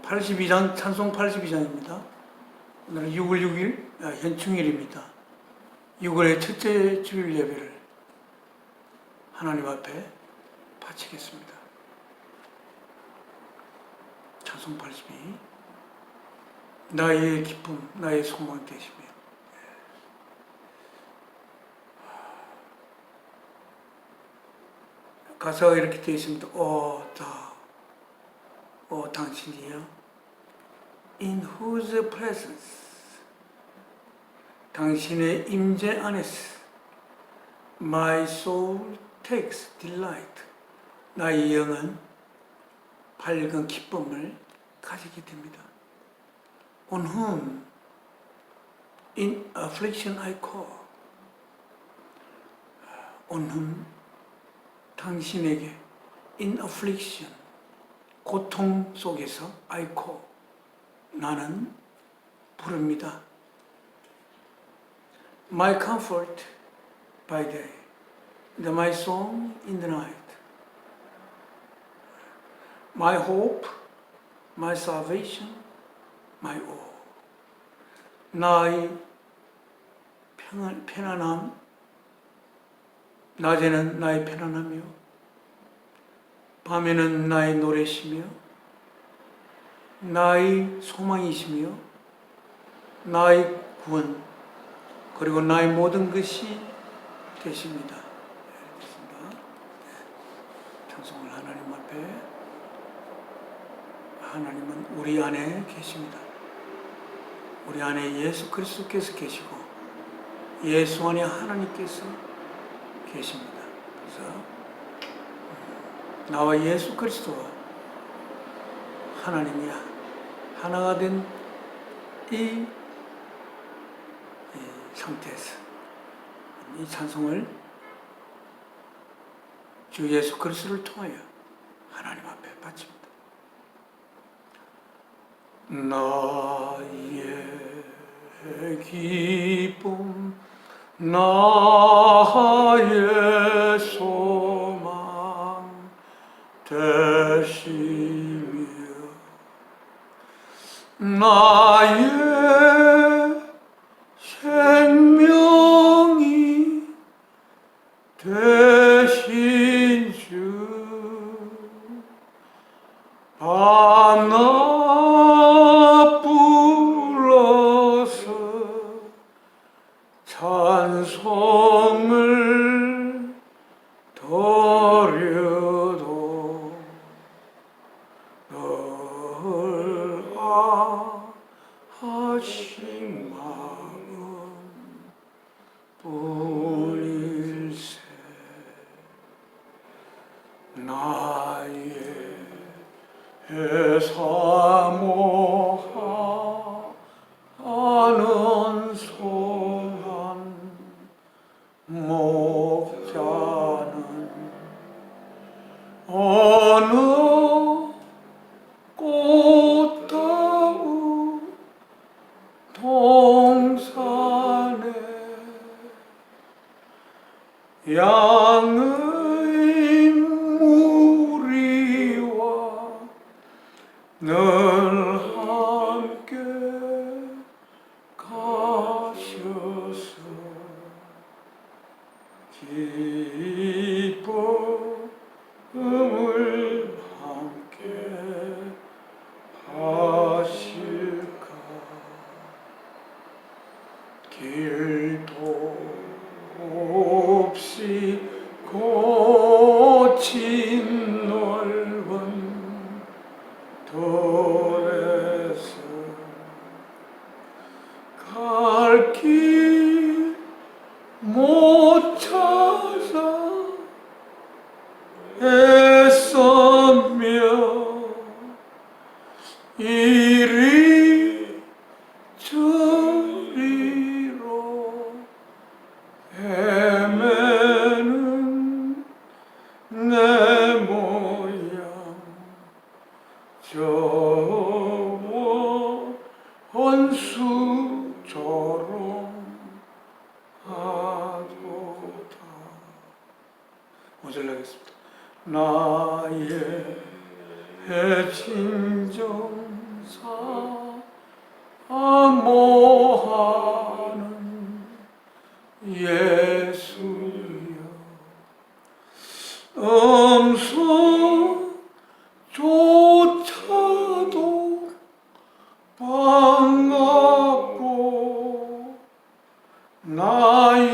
82장, 찬송 82장입니다. 오늘은 6월 6일, 현충일입니다. 6월의 첫째 주일 예배를 하나님 앞에 바치겠습니다. 찬송 82. 나의 기쁨, 나의 소망 되시며. 가사가 이렇게 되어 있습니다. 당신이여, in whose presence, 당신의 임재 안에서 my soul takes delight, 나의 영은 밝은 기쁨을 가지게 됩니다. On whom in affliction I call, on whom, 당신에게 in affliction, 고통 속에서 I call, 나는 부릅니다. My comfort by day, my song in the night, my hope, my salvation, my all. 나의 편안함, 낮에는 나의 편안함이요, 밤에는 나의 노래시며, 나의 소망이시며, 나의 구원, 그리고 나의 모든 것이 되십니다. 찬송을 하나님 앞에, 하나님은 우리 안에 계십니다. 우리 안에 예수 그리스도께서 계시고 예수 안에 하나님께서 계십니다. 그래서 나와 예수 그리스도와 하나님이 하나가 된 이 상태에서 이 찬송을 주 예수 그리스도를 통하여 하나님 앞에 바칩니다. 나의 기쁨, 나의 소망 되시며, 나의 생명이 되신 주, 밤낮 불러서 찬송을 드려도 널 아하신 마음 뿐일세. 나의 사모하는 소한 목자는 어느 꽃다운 동산에 양의 무리와 늘 함께 가셔서 기쁨을 함께 하실까. 길도 없이 거친 넓은 돌에서 갈 길 못 찾아 애썼며, 이리 저리로 헤매는 내 모양 저원 원수처럼 하도다. 5절 하겠습니다. 나의 해친정사 모하는 예수여 음성조차도 반갑고 나의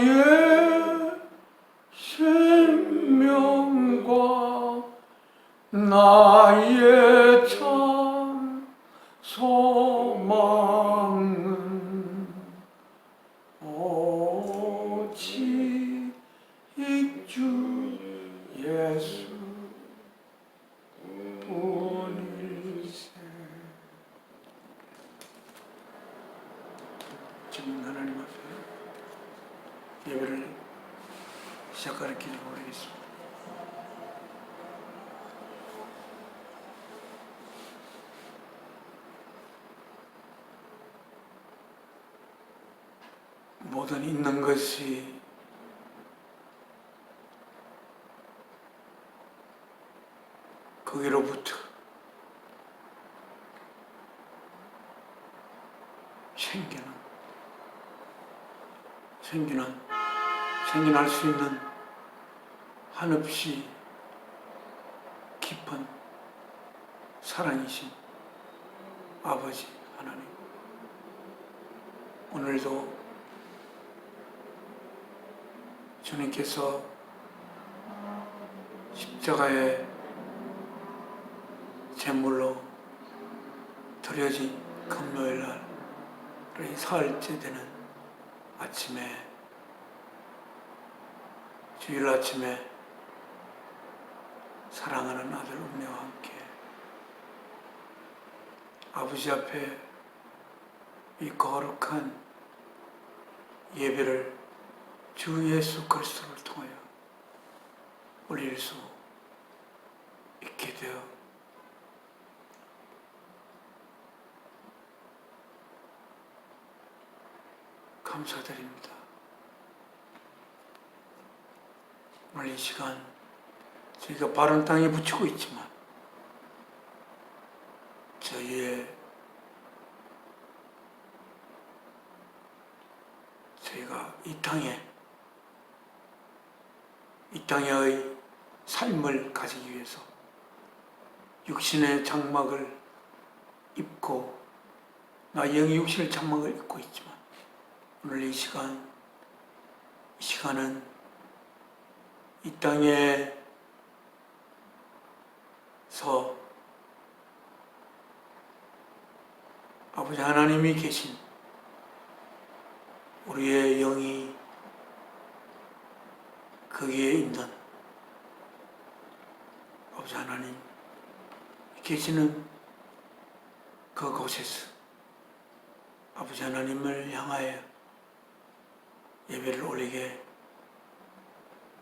생명과 나의 참 소망은 오직 주 예수 뿐일세. 지금 하나님 앞에 예배를 시작할 길을 모르겠습니다. 모든 있는 것이 거기로부터 생겨날 수 있는 한없이 깊은 사랑이신 아버지 하나님, 오늘도 주님께서 십자가의 제물로 드려진 금요일 날 사흘째 되는 아침에, 주일 아침에 사랑하는 아들 은혜와 함께 아버지 앞에 이 거룩한 예배를 주 예수 그리스도를 통하여 올릴 수 있게 되어 감사드립니다. 오늘 이 시간 저희가 바른 땅에 붙이고 있지만 저희가 이 땅의 삶을 가지기 위해서 육신의 장막을 입고 나 영의 육신의 장막을 입고 있지만 오늘 이 시간은 이 땅에서 아버지 하나님이 계신 우리의 영이 거기에 있는 아버지 하나님 계시는 그곳에서 아버지 하나님을 향하여 예배를 올리게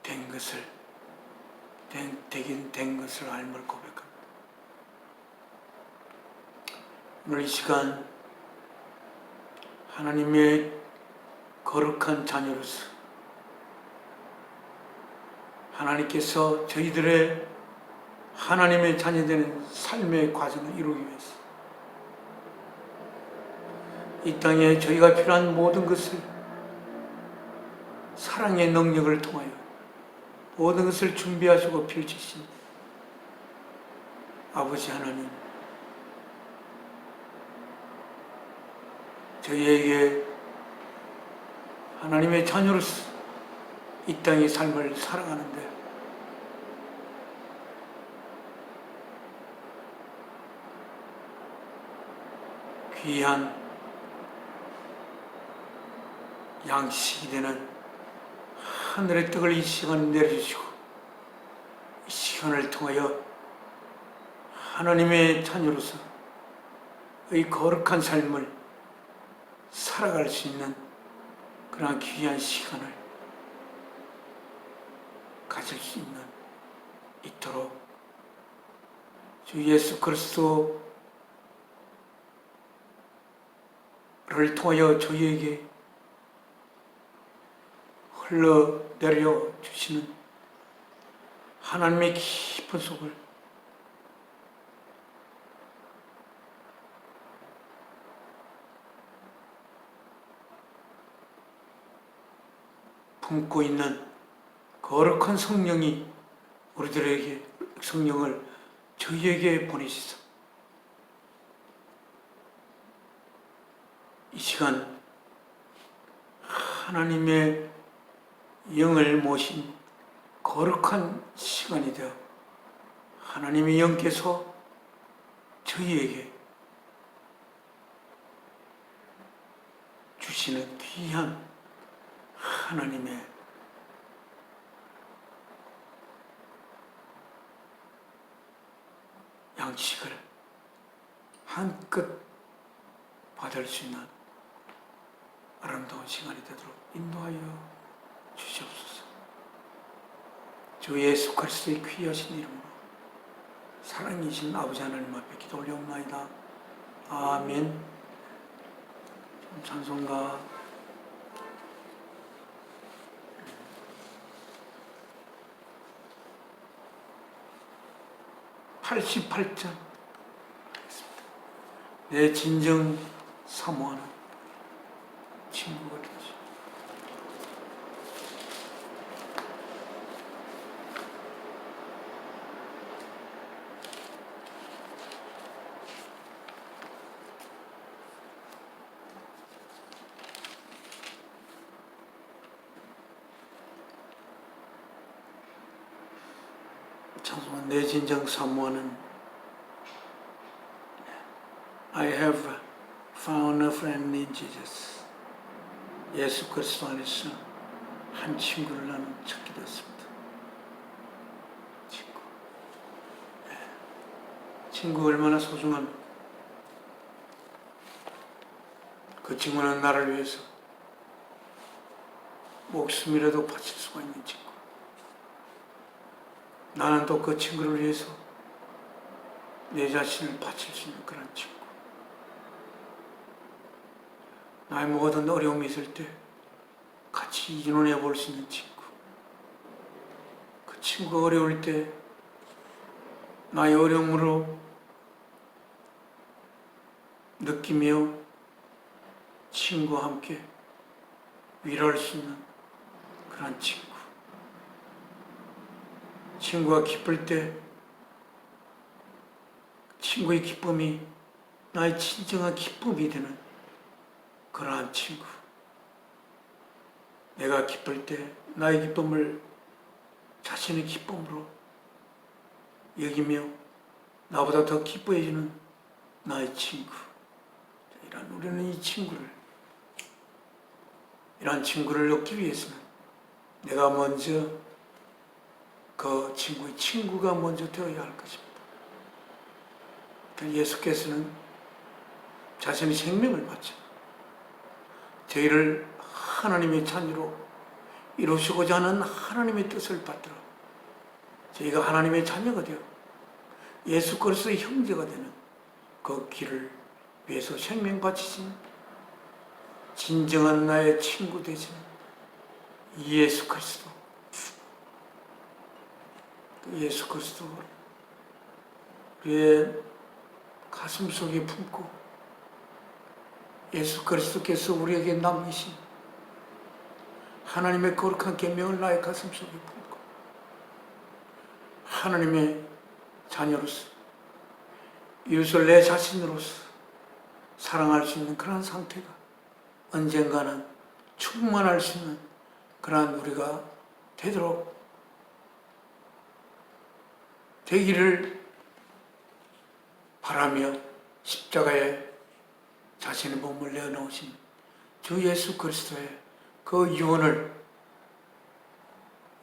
된 것을 알므로 고백합니다. 오늘 이 시간 하나님의 거룩한 자녀로서 하나님께서 저희들의 하나님의 자녀되는 삶의 과정을 이루기 위해서 이 땅에 저희가 필요한 모든 것을 사랑의 능력을 통하여 모든 것을 준비하시고 펼치신 아버지 하나님, 저희에게 하나님의 자녀로서 이 땅의 삶을 살아가는데 귀한 양식이 되는 하늘의 떡을 이 시간 내려주시고 이 시간을 통하여 하나님의 자녀로서 이 거룩한 삶을 살아갈 수 있는 그러한 귀한 시간을 가질 수 있도록 주 예수 그리스도를 통하여 저희에게 흘러내려 주시는 하나님의 깊은 속을 품고 있는 거룩한 성령이 우리들에게 성령을 저희에게 보내시사 이 시간 하나님의 영을 모신 거룩한 시간이 되어 하나님의 영께서 저희에게 주시는 귀한 하나님의 양식을 한껏 받을 수 있는 아름다운 시간이 되도록 인도하여 주시옵소서. 주 예수 그리스도의 귀하신 이름으로 사랑이신 아버지 하나님 앞에 기도 올려옵나이다. 아멘. 찬송가 88장 하겠습니다. 내 진정 사모하는 친구가 되시. 찬송은 내 진정 사모하는 I have found a friend in Jesus. 예수 그리스도 안에서 한 친구를 나는 찾게 되었습니다. 친구 얼마나 소중한 그 친구는 나를 위해서 목숨이라도 바칠 수가 있는 친구. 나는 또 그 친구를 위해서 내 자신을 바칠 수 있는 그런 친구. 나의 모든 어려움이 있을 때 같이 의논해 볼 수 있는 친구. 그 친구가 어려울 때 나의 어려움으로 느끼며 친구와 함께 위로할 수 있는 그런 친구. 친구가 기쁠 때 친구의 기쁨이 나의 진정한 기쁨이 되는 그러한 친구. 내가 기쁠 때 나의 기쁨을 자신의 기쁨으로 여기며 나보다 더 기뻐해주는 나의 친구. 우리는 이러한 친구를 얻기 위해서는 내가 먼저 그 친구의 친구가 먼저 되어야 할 것입니다. 예수께서는 자신의 생명을 바쳐 저희를 하나님의 자녀로 이루시고자 하는 하나님의 뜻을 받들어 저희가 하나님의 자녀가 되어 예수 그리스도의 형제가 되는 그 길을 위해서 생명 바치신 진정한 나의 친구 되신 예수 그리스도. 예수 그리스도 우리의 가슴 속에 품고 예수 그리스도께서 우리에게 남기신 하나님의 거룩한 계명을 나의 가슴 속에 품고 하나님의 자녀로서 이웃을 내 자신으로서 사랑할 수 있는 그런 상태가 언젠가는 충만할 수 있는 그러한 우리가 되도록 되기를 바라며 십자가에 자신의 몸을 내어놓으신 주 예수 그리스도의 그 유언을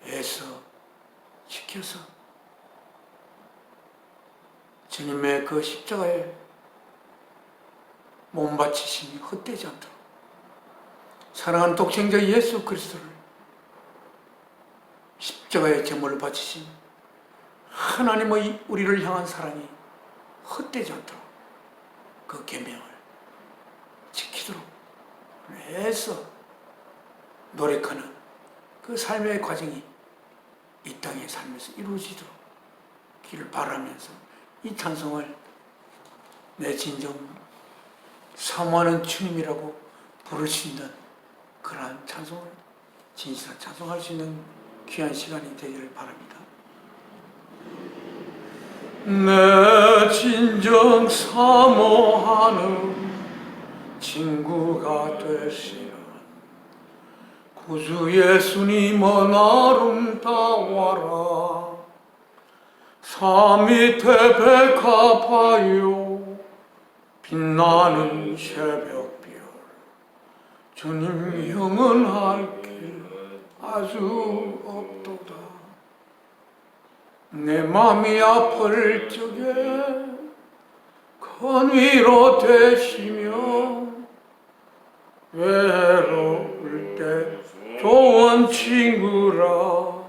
애써 지켜서 주님의 그 십자가에 몸 바치심이 헛되지 않도록 사랑하는 독생자 예수 그리스도를 십자가에 제물을 바치신 하나님의 우리를 향한 사랑이 헛되지 않도록 그 계명을 지키도록 애써 노력하는 그 삶의 과정이 이 땅의 삶에서 이루어지도록 길을 바라면서 이 찬송을 내 진정 사모하는 주님이라고 부를 수 있는 그러한 찬송을 진실한 찬송할 수 있는 귀한 시간이 되기를 바랍니다. 내 진정 사모하는 친구가 되시는 구주 예수님은 아름다워라. 삶 밑에 백합하여 빛나는 새벽별 주님 영원할 길 아주 없도다. 내 맘이 아플 적에 큰 위로 되시며 외로울 때 좋은 친구라.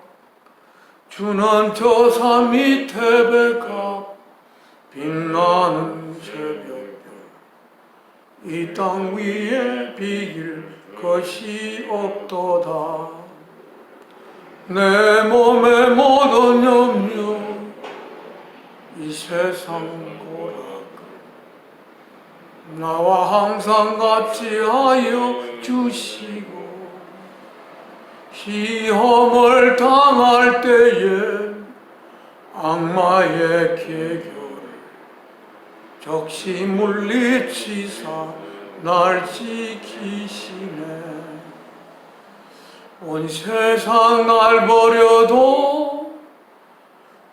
주는 저 산 밑에 백합 빛나는 새벽별 이 땅 위에 비길 것이 없도다. 내 몸의 모든 염려 이 세상 고락 나와 항상 같이 하여 주시고 시험을 당할 때에 악마의 계교를 적시 물리치사 날 지키시네. 온 세상 날 버려도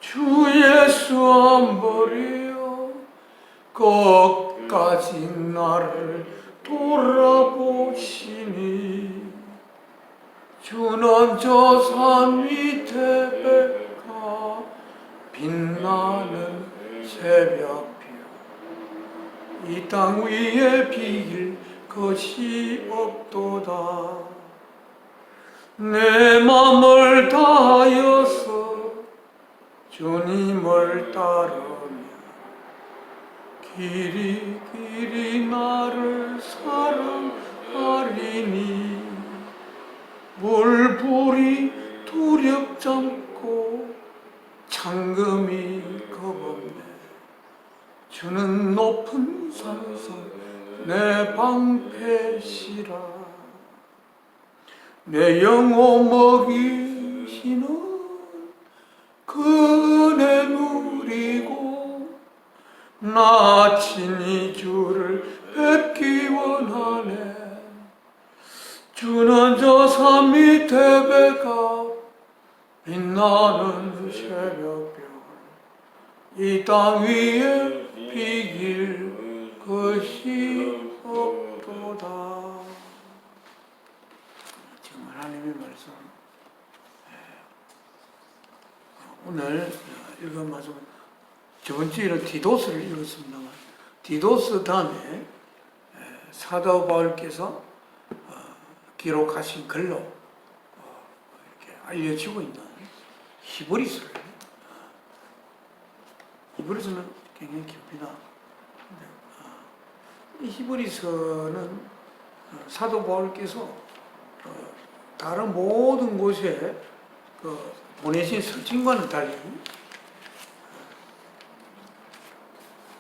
주 예수 안 버려 끝까지 나를 돌아보시니. 주는 저 산 밑에 백합 빛나는 새벽별 이 땅 위에 비길 것이 없도다. 내 맘을 다하여서 주님을 따르며 길이 길이 나를 사랑하리니. 물불이 두렵잖고 창금이 겁없네. 주는 높은 산에서 내 방패시라. 내 영혼 먹이시는 그 은혜 누리고 나 친히 주를 뵙기 원하네. 주는 저 산 밑에 백합 빛나는 새벽별 이 땅 위에 비길 것이 없도다. 지금 하나님의 말씀 오늘 읽은 말씀은 저번 주에는 디도스를 읽었습니다만 디도스 다음에 사도 바울께서 기록하신 글로 이렇게 알려지고 있는 히브리서를 히브리서는 굉장히 깁니다. 이 히브리서는 사도 바울께서 다른 모든 곳에 보내신 서신과는 달리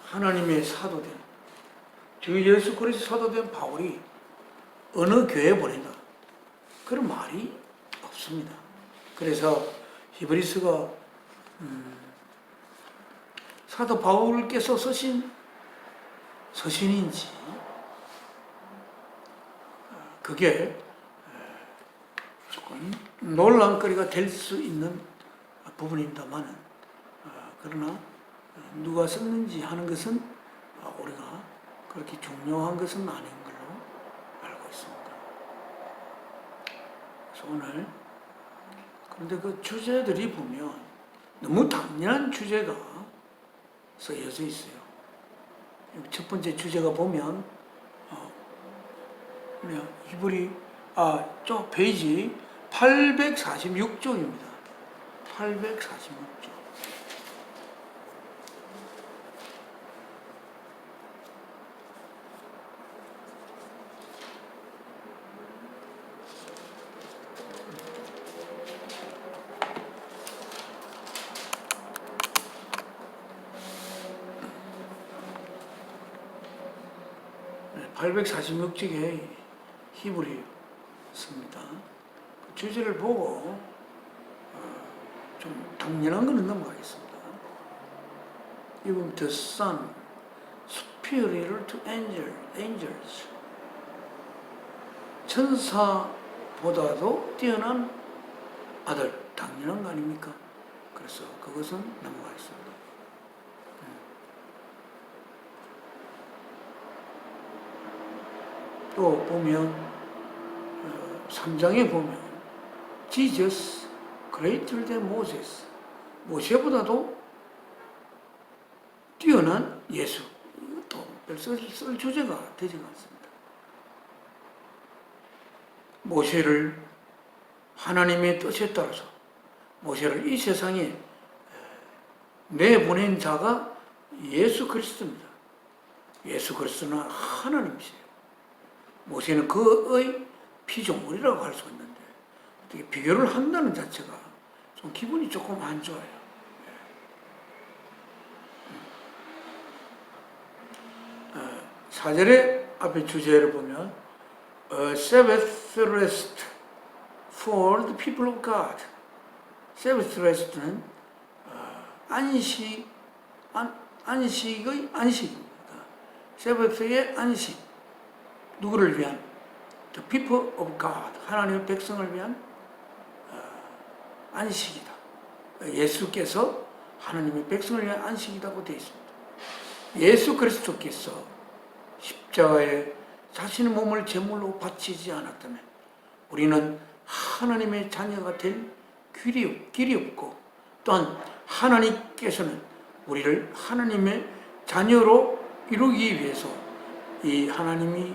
하나님의 사도된 주 예수 그리스도 사도된 바울이 어느 교회에 보낸다 그런 말이 없습니다. 그래서 히브리서가 사도 바울께서 쓰신 서신인지 그게 조금 논란거리가 될 수 있는 부분입니다만 그러나 누가 썼는지 하는 것은 우리가 그렇게 중요한 것은 아닌 걸로 알고 있습니다. 그래서 오늘 그런데 그 주제들이 보면 너무 당연한 주제가 쓰여져 있어요. 첫 번째 주제가 보면 히브리 저 페이지 846쪽입니다. 846쪽. 네, 846쪽에 히브리서입니다. 주제를 보고 좀 당연한 거는 넘어가겠습니다. Even the Son, superior to angels. 천사보다도 뛰어난 아들, 당연한 거 아닙니까? 그래서 그것은 넘어가겠습니다. 또 보면 3장에 보면 Jesus greater than Moses, 모세보다도 뛰어난 예수. 이것도 별 쓸 주제가 되지 않습니다. 모세를 하나님의 뜻에 따라서 모세를 이 세상에 내보낸 자가 예수 그리스도입니다. 예수 그리스도는 하나님이세요. 모세는 그의 피조물이라고 할 수 있는데 어떻게 비교를 한다는 자체가 좀 기분이 조금 안 좋아요. 4절의 앞에 주제를 보면 Sabbath rest for the people of God. Sabbath rest는 안식의 안식입니다. Sabbath의 안식. 누구를 위한? The people of God. 하나님의 백성을 위한 안식이다. 예수께서 하나님의 백성을 위한 안식이라고 되어 있습니다. 예수 그리스도께서 십자가에 자신의 몸을 제물로 바치지 않았다면 우리는 하나님의 자녀가 될 길이 없고, 또한 하나님께서는 우리를 하나님의 자녀로 이루기 위해서 이 하나님이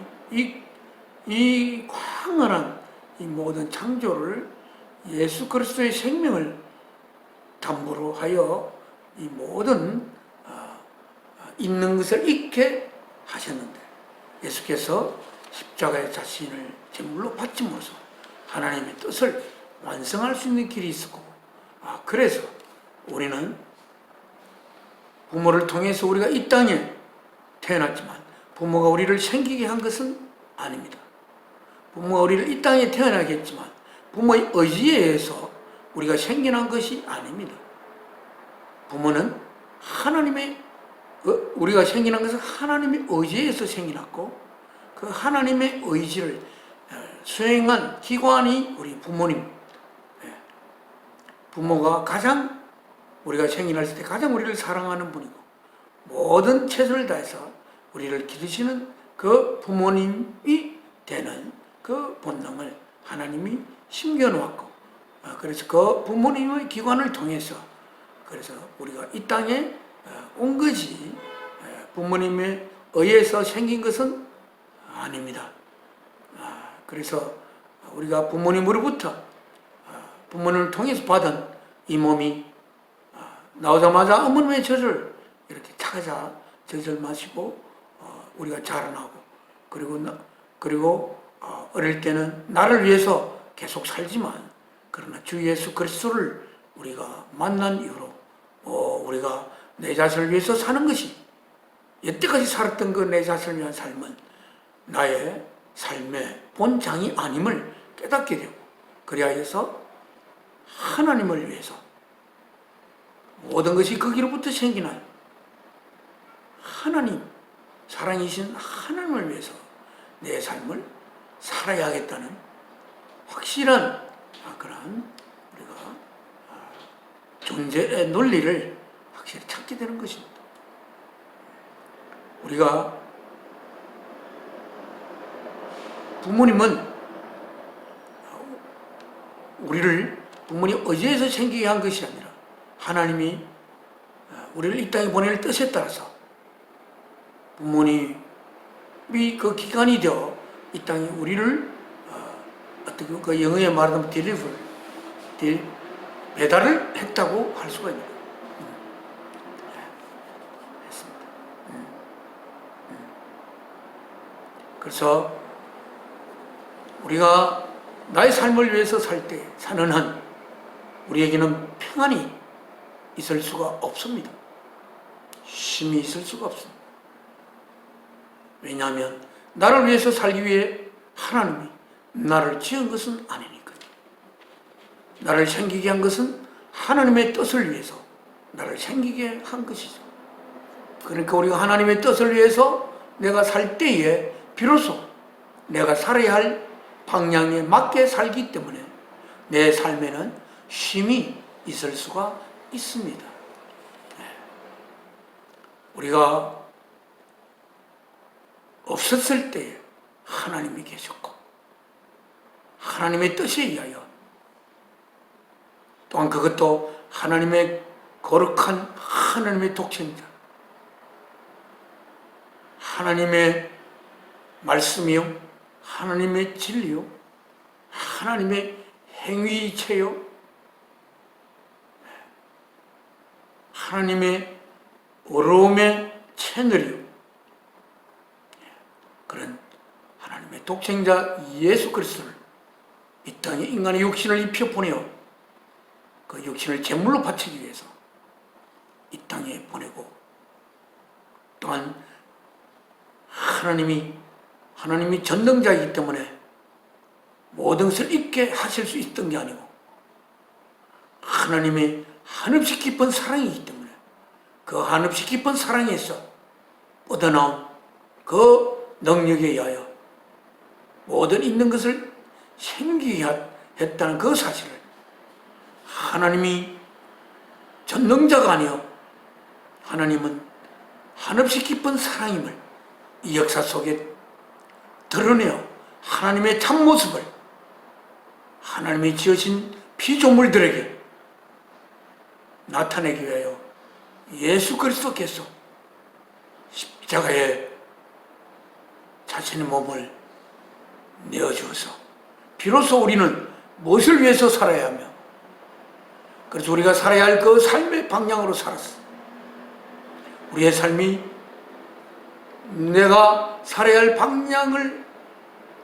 이 광활한 이 모든 창조를 예수 그리스도의 생명을 담보로 하여 이 모든 있는 것을 잊게 하셨는데, 예수께서 십자가에 자신을 제물로 바침으로써 하나님의 뜻을 완성할 수 있는 길이 있었고, 그래서 우리는 부모를 통해서 우리가 이 땅에 태어났지만 부모가 우리를 생기게 한 것은 아닙니다. 부모가 우리를 이 땅에 태어나게 했지만 부모의 의지에 의해서 우리가 생겨난 것이 아닙니다. 부모는 우리가 생겨난 것은 하나님의 의지에 의해서 생겨났고, 그 하나님의 의지를 수행한 기관이 우리 부모님. 부모가 우리가 생겨났을 때 가장 우리를 사랑하는 분이고, 모든 최선을 다해서 우리를 기르시는 그 부모님이 되는 그 본능을 하나님이 심겨놓았고, 그래서 그 부모님의 기관을 통해서 그래서 우리가 이 땅에 온 것이 부모님에 의해서 생긴 것은 아닙니다. 그래서 우리가 부모님으로부터 부모님을 통해서 받은 이 몸이 나오자마자 어머님의 젖을 이렇게 차가자 젖을 마시고 우리가 자라나고, 그리고 어릴 때는 나를 위해서 계속 살지만, 그러나 주 예수 그리스도를 우리가 만난 이후로 우리가 내 자신을 위해서 사는 것이, 여태까지 살았던 그 내 자신을 위한 삶은 나의 삶의 본장이 아님을 깨닫게 되고, 그리하여서 하나님을 위해서 모든 것이 거기로부터 생기나요. 하나님, 사랑이신 하나님을 위해서 내 삶을 살아야겠다는 확실한 그런 우리가 존재의 논리를 확실히 찾게 되는 것입니다. 우리가 부모님은 부모님 의지에서 생기게 한 것이 아니라 하나님이 우리를 이 땅에 보낼 뜻에 따라서 부모님이 그 기관이 되어 이 땅에 우리를 어떻게 그 영어에 말하면 배달을 했다고 할 수가 있는 거예요. 했습니다. 그래서 우리가 나의 삶을 위해서 살 때 사는 한 우리에게는 평안이 있을 수가 없습니다. 쉼이 있을 수가 없습니다. 왜냐하면 나를 위해서 살기 위해 하나님이 나를 지은 것은 아니니까요. 나를 생기게 한 것은 하나님의 뜻을 위해서 나를 생기게 한 것이죠. 그러니까 우리가 하나님의 뜻을 위해서 내가 살 때에 비로소 내가 살아야 할 방향에 맞게 살기 때문에 내 삶에는 쉼이 있을 수가 있습니다. 우리가 없었을 때에 하나님이 계셨고 하나님의 뜻에 의하여 또한 그것도 하나님의 거룩한 하나님의 독생자 하나님의 말씀이요 하나님의 진리요 하나님의 행위체요 하나님의 어려움의 채널이요 그런 하나님의 독생자 예수 그리스도를 이 땅에 인간의 육신을 입혀 보내어 그 육신을 제물로 바치기 위해서 이 땅에 보내고 또한 하나님이 전능자이기 때문에 모든 것을 잊게 하실 수 있던 게 아니고 하나님의 한없이 깊은 사랑이기 때문에 그 한없이 깊은 사랑에서 뻗어나온 그 능력에 의하여 모든 있는 것을 생기게 했다는 그 사실을 하나님이 전능자가 아니요 하나님은 한없이 깊은 사랑임을 이 역사 속에 드러내어 하나님의 참모습을 하나님이 지으신 피조물들에게 나타내기 위하여 예수 그리스도께서 십자가에 자신의 몸을 내어주어서 비로소 우리는 무엇을 위해서 살아야 하며 그래서 우리가 살아야 할 그 삶의 방향으로 살았어. 우리의 삶이 내가 살아야 할 방향을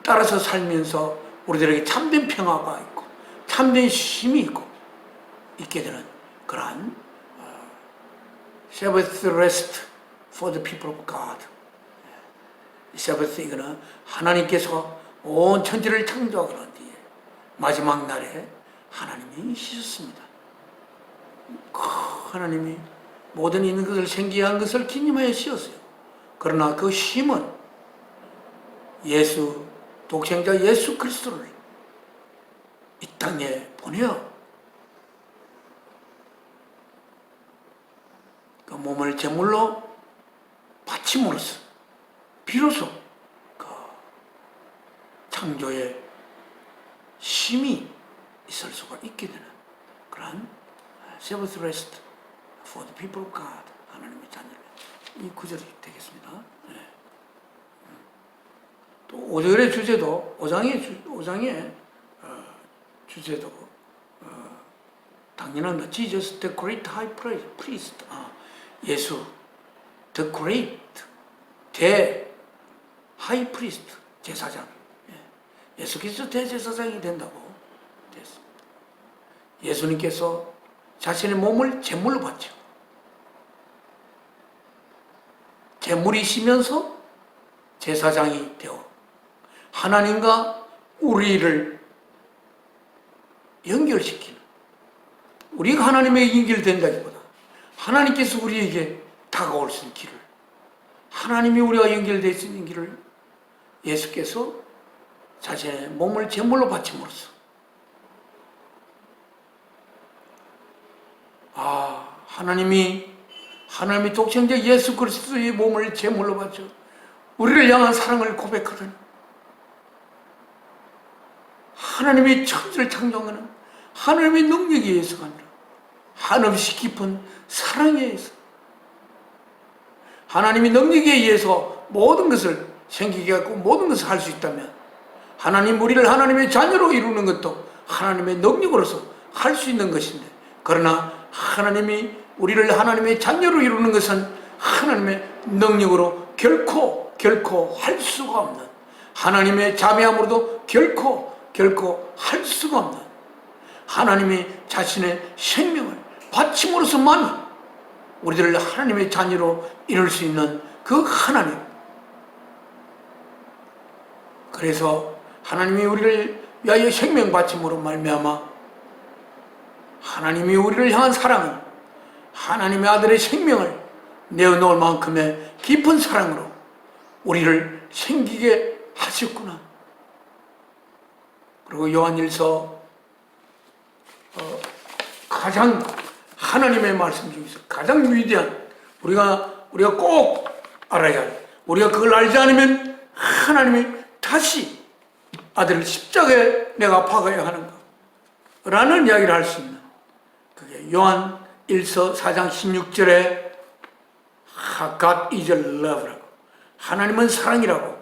따라서 살면서 우리들에게 참된 평화가 있고 참된 쉼이 있게 되는 그러한 Sabbath rest for the people of God. Sabbath 이거는 하나님께서 온 천지를 창조하고 난 뒤에 마지막 날에 하나님이 쉬셨습니다. 하나님이 모든 있는 것을 생기게 한 것을 기념하여 쉬었어요. 그러나 그 쉼은 독생자 예수 그리스도를 이 땅에 보내어 그 몸을 제물로 바침으로써 비로소 그 창조의 쉼이 있을 수가 있게 되는 그런 Sabbath rest for the people of God 하나님의 자녀들 이 구절이 되겠습니다. 네. 또 5절의 주제도 5장의 주제도 당연한 Jesus the great high priest 예수 the great 대 high priest 제사장 예수께서 대제사장이 된다고 됐습니다. 예수님께서 자신의 몸을 제물로 바쳐 제물이시면서 제사장이 되어 하나님과 우리를 연결시키는 우리가 하나님에게 연결된다기보다 하나님께서 우리에게 다가올 수 있는 길을 하나님이 우리가 연결될 수 있는 길을 예수께서 자신의 몸을 제물로 바침으로써 하나님이 독생자 예수 그리스도의 몸을 제물로 바쳐 우리를 향한 사랑을 고백하더니 하나님의 천지를 창조하는 하나님의 능력에 의해서가 아니라 한없이 깊은 사랑에 의해서 하나님의 능력에 의해서 모든 것을 생기게 하고 모든 것을 할 수 있다면 하나님 우리를 하나님의 자녀로 이루는 것도 하나님의 능력으로서 할 수 있는 것인데 그러나 하나님이 우리를 하나님의 자녀로 이루는 것은 하나님의 능력으로 결코 할 수가 없는 하나님의 자비함으로도 결코 할 수가 없는 하나님이 자신의 생명을 바침으로서만 우리들을 하나님의 자녀로 이룰 수 있는 그 하나님 그래서 하나님이 우리를 위하여 생명 바침으로 말미암아 하나님이 우리를 향한 사랑은 하나님의 아들의 생명을 내어놓을 만큼의 깊은 사랑으로 우리를 생기게 하셨구나. 그리고 요한일서 가장 하나님의 말씀 중에서 가장 위대한 우리가 꼭 알아야 할, 우리가 그걸 알지 않으면 하나님이 다시 아들을 십자가에 내가 박아야 하는가 라는 이야기를 할 수 있는, 그게 요한 1서 4장 16절에 God is love라고, 하나님은 사랑이라고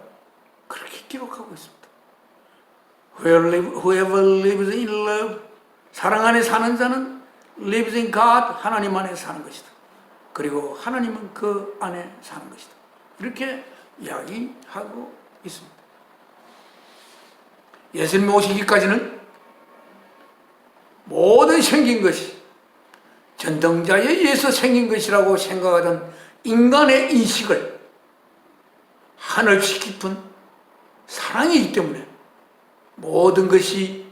그렇게 기록하고 있습니다. Whoever lives in love, 사랑 안에 사는 자는 lives in God, 하나님 안에 사는 것이다. 그리고 하나님은 그 안에 사는 것이다. 이렇게 이야기하고 있습니다. 예수님 오시기까지는 모든 생긴 것이 전등자에 의해서 생긴 것이라고 생각하던 인간의 인식을 하늘씨 깊은 사랑이기 때문에 모든 것이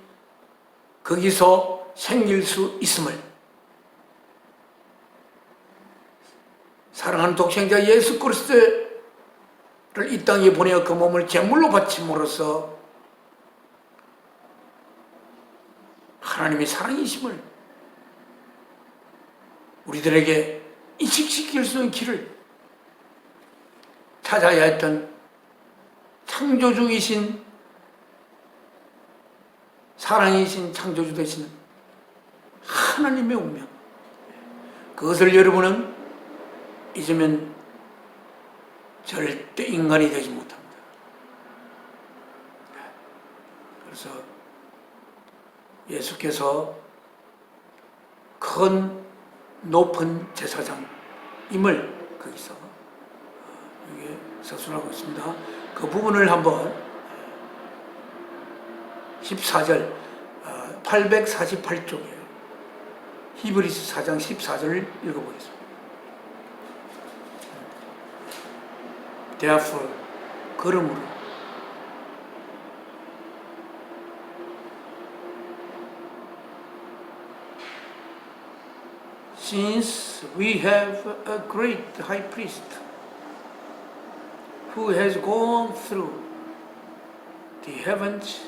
거기서 생길 수 있음을, 사랑하는 독생자 예수 그리스도를 이 땅에 보내어 그 몸을 제물로 바침으로써 하나님의 사랑이심을 우리들에게 인식시킬 수 있는 길을 찾아야 했던 창조주이신, 사랑이신 창조주 되시는 하나님의 운명, 그것을 여러분은 잊으면 절대 인간이 되지 못합니다. 그래서 예수께서 큰 높은 제사장임을 거기서 여기 서술하고 있습니다. 그 부분을 한번 14절 848쪽에 히브리서 4장 14절을 읽어보겠습니다. Therefore, 그러므로 since we have a great high priest who has gone through the heavens,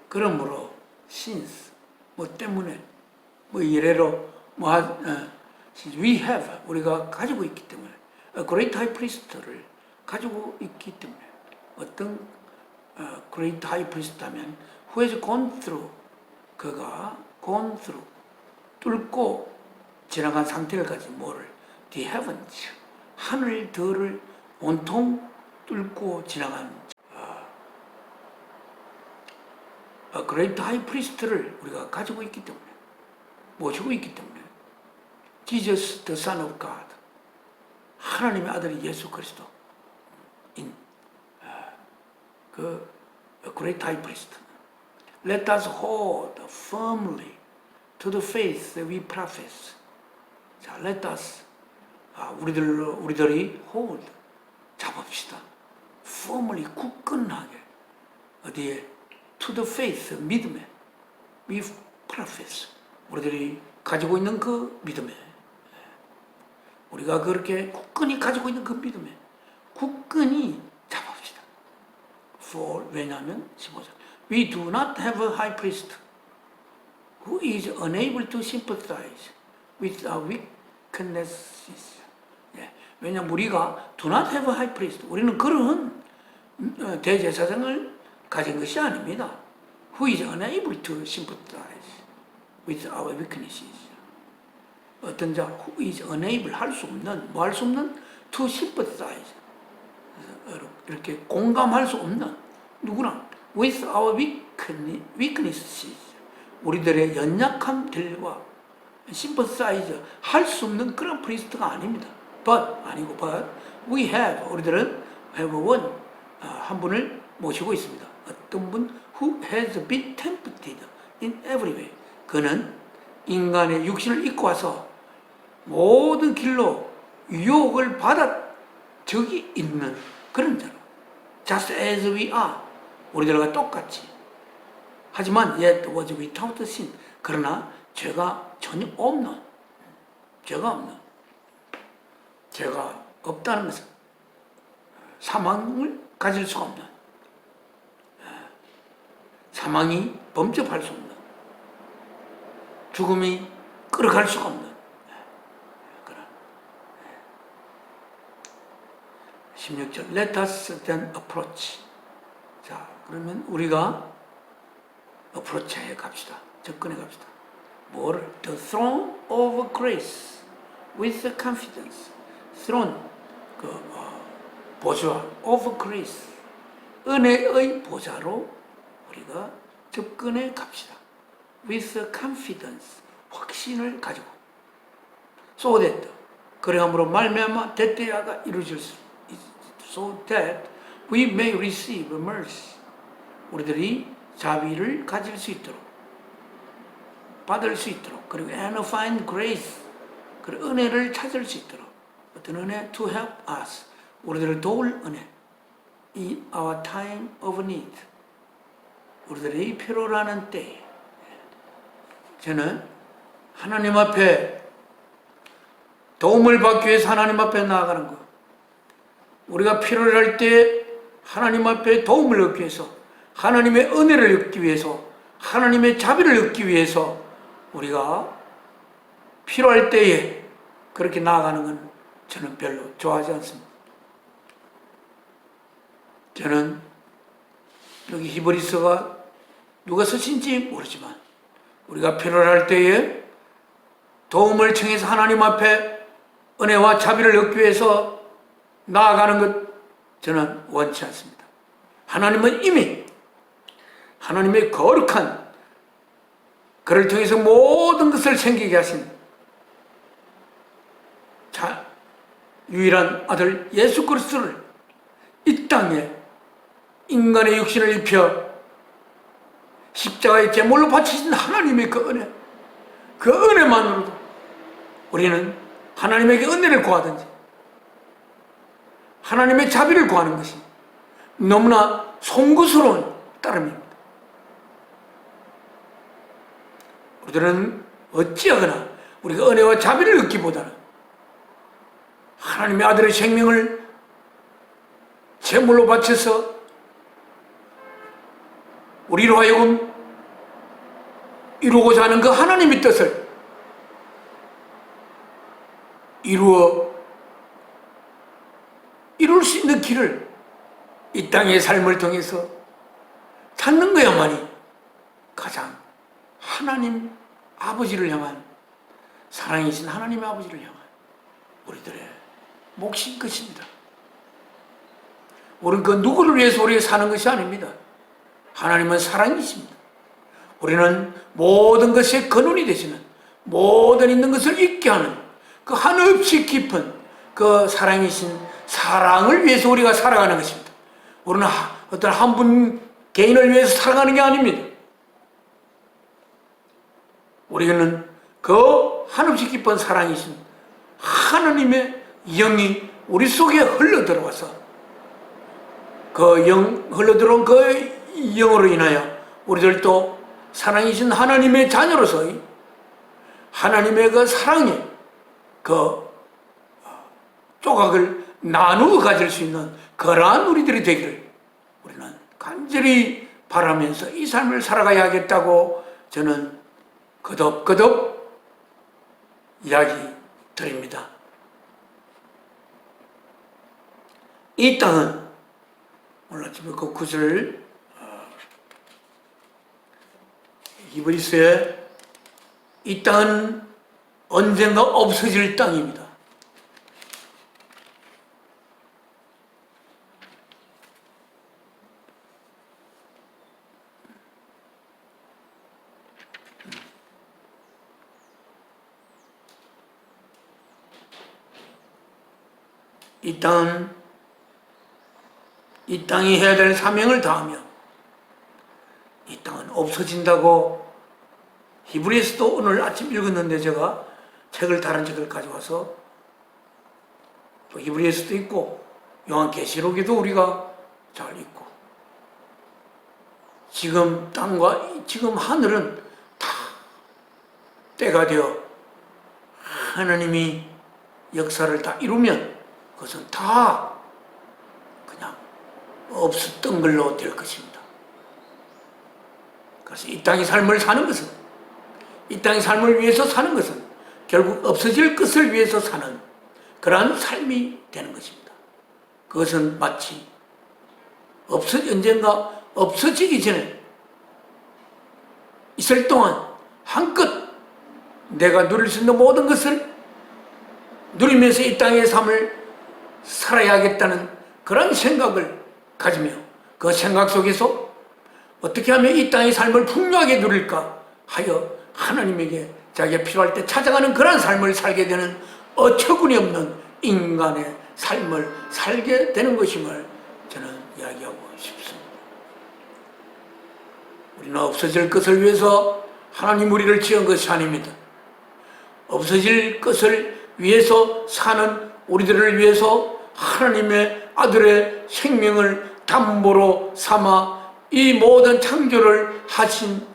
그러므로 since 뭐 때문에 뭐 이래로 since we have 우리가 가지고 있기 때문에 a great high priest를 가지고 있기 때문에, 어떤 great high priest 하면 who has gone through, 그가 gone through 뚫고 지나간 상태를 가진 뭐를 the heavens, 하늘들을 온통 뚫고 지나간 a great high priest를 우리가 가지고 있기 때문에, 모시고 있기 때문에 Jesus the Son of God, 하나님의 아들이 예수 그리스도 인 그 great high priest. Let us hold firmly to the faith we profess. 자, let us 우리들이 hold 잡읍시다. firmly 굳건하게 어디에 to the faith 믿음에 we profess 우리들이 가지고 있는 그 믿음에, 우리가 그렇게 굳건히 가지고 있는 그 믿음에 굳건히 잡읍시다. For 왜냐하면 15절 We do not have a high priest who is unable to sympathize with our weaknesses. 왜냐하면 우리가 do not have a high priest, 우리는 그런 대제사장을 가진 것이 아닙니다. Who is unable to sympathize with our weaknesses. 어떤 자 who is unable, 할 수 없는, 뭐 할 수 없는 to sympathize, 이렇게 공감할 수 없는, 누구랑 with our weaknesses, 우리들의 연약함들과 sympathize 할 수 없는 그런 프리스트가 아닙니다. but 아니고 but we have, 우리들은 have one, 한 분을 모시고 있습니다. 어떤 분 who has been tempted in every way, 그는 인간의 육신을 입고 와서 모든 길로 유혹을 받아 적이 있는 그런 자로, just as we are, 우리들과 똑같이 하지만 yet was without sin. 그러나 죄가 전혀 없는, 죄가 없다는 것은 사망을 가질 수가 없는, 사망이 범접할 수 없는, 죽음이 끌어갈 수가 없는 그런. 16절 Let us then approach. 자, 그러면 우리가 approach해 갑시다. 접근해 갑시다. 뭐를? The throne of grace with confidence. throne, 보좌 of grace, 은혜의 보좌로 우리가 접근해 갑시다. with confidence, 확신을 가지고. so that, 그러함으로 말미암아 대대야가 이루어질 수 so that we may receive mercy. 우리들이 자비를 가질 수 있도록, 받을 수 있도록, 그리고 and find grace, 그리고 은혜를 찾을 수 있도록. 어떤 은혜? to help us, 우리들을 도울 은혜. in our time of need, 우리들의 필요라는 때에. 저는 하나님 앞에 도움을 받기 위해서 하나님 앞에 나아가는 것, 우리가 필요를 할 때 하나님 앞에 도움을 얻기 위해서, 하나님의 은혜를 얻기 위해서, 하나님의 자비를 얻기 위해서 우리가 필요할 때에 그렇게 나아가는 건 저는 별로 좋아하지 않습니다. 저는 여기 히브리서가 누가 쓰신지 모르지만 우리가 필요를 할 때에 도움을 청해서 하나님 앞에 은혜와 자비를 얻기 위해서 나아가는 것 저는 원치 않습니다. 하나님은 이미 하나님의 거룩한 그를 통해서 모든 것을 생기게 하신 유일한 아들 예수 그리스도를 이 땅에 인간의 육신을 입혀 십자가의 제물로 바치신 하나님의 그 은혜, 그 은혜만으로도 우리는 하나님에게 은혜를 구하든지 하나님의 자비를 구하는 것이 너무나 송구스러운 따름입니다. 우리들은 어찌하거나 우리가 은혜와 자비를 얻기보다는 하나님의 아들의 생명을 제물로 바쳐서 우리로 하여금 이루고자 하는 그 하나님의 뜻을 이룰 수 있는 길을 이 땅의 삶을 통해서 찾는 것야만이 가장 하나님 아버지를 향한, 사랑이신 하나님 아버지를 향한 우리들의 몫인 것입니다. 우리는 그 누구를 위해서 우리가 사는 것이 아닙니다. 하나님은 사랑이십니다. 우리는 모든 것의 근원이 되시는, 모든 있는 것을 있게 하는 그 한없이 깊은 그 사랑이신 사랑을 위해서 우리가 살아가는 것입니다. 우리는 어떤 한 분 개인을 위해서 살아가는 게 아닙니다. 우리는 그 한없이 깊은 사랑이신 하나님의 영이 우리 속에 흘러 들어와서 그 흘러들어온 그 영으로 인하여 우리들도 사랑이신 하나님의 자녀로서의 하나님의 그 사랑의 그 조각을 나누어 가질 수 있는 그러한 우리들이 되기를 우리는 간절히 바라면서 이 삶을 살아가야 하겠다고 저는 거듭거듭 이야기 드립니다. 이 땅은 오늘 아침에 그 구절 히브리서에 이 땅은 언젠가 없어질 땅입니다. 이 땅이 해야 될 사명을 다하며 이 땅은 없어진다고 히브리서도 오늘 아침 읽었는데 제가 다른 책을 가져와서 또 히브리서도 있고 요한계시록에도 우리가 잘 읽고 지금 땅과 지금 하늘은 다 때가 되어 하나님이 역사를 다 이루면 그것은 다 그냥 없었던 걸로 될 것입니다. 그래서 이 땅의 삶을 사는 것은, 이 땅의 삶을 위해서 사는 것은 결국 없어질 것을 위해서 사는 그러한 삶이 되는 것입니다. 그것은 마치 언젠가 없어지기 전에 있을 동안 한껏 내가 누릴 수 있는 모든 것을 누리면서 이 땅의 삶을 살아야겠다는 그런 생각을 가지며 그 생각 속에서 어떻게 하면 이 땅의 삶을 풍요하게 누릴까 하여 하나님에게 자기가 필요할 때 찾아가는 그런 삶을 살게 되는 어처구니 없는 인간의 삶을 살게 되는 것임을 저는 이야기하고 싶습니다. 우리는 없어질 것을 위해서 하나님 우리를 지은 것이 아닙니다. 없어질 것을 위해서 사는 우리들을 위해서 하나님의 아들의 생명을 담보로 삼아 이 모든 창조를 하신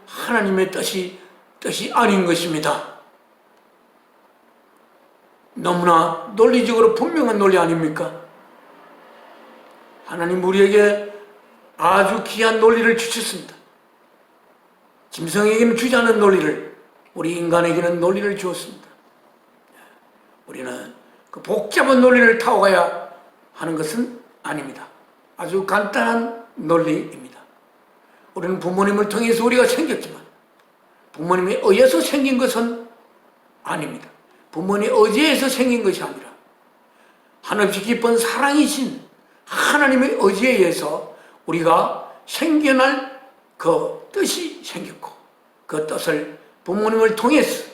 하나님의 뜻이 아닌 것입니다. 너무나 논리적으로 분명한 논리 아닙니까? 하나님 우리에게 아주 귀한 논리를 주셨습니다. 짐승에게는 주지 않은 논리를 우리 인간에게는 논리를 주었습니다. 우리는 그 복잡한 논리를 타고가야 하는 것은 아닙니다. 아주 간단한 논리입니다. 우리는 부모님을 통해서 우리가 생겼지만 부모님에 의해서 생긴 것은 아닙니다. 부모님의 의지에서 생긴 것이 아니라 한없이 깊은 사랑이신 하나님의 의지에 의해서 우리가 생겨날 그 뜻이 생겼고 그 뜻을 부모님을 통해서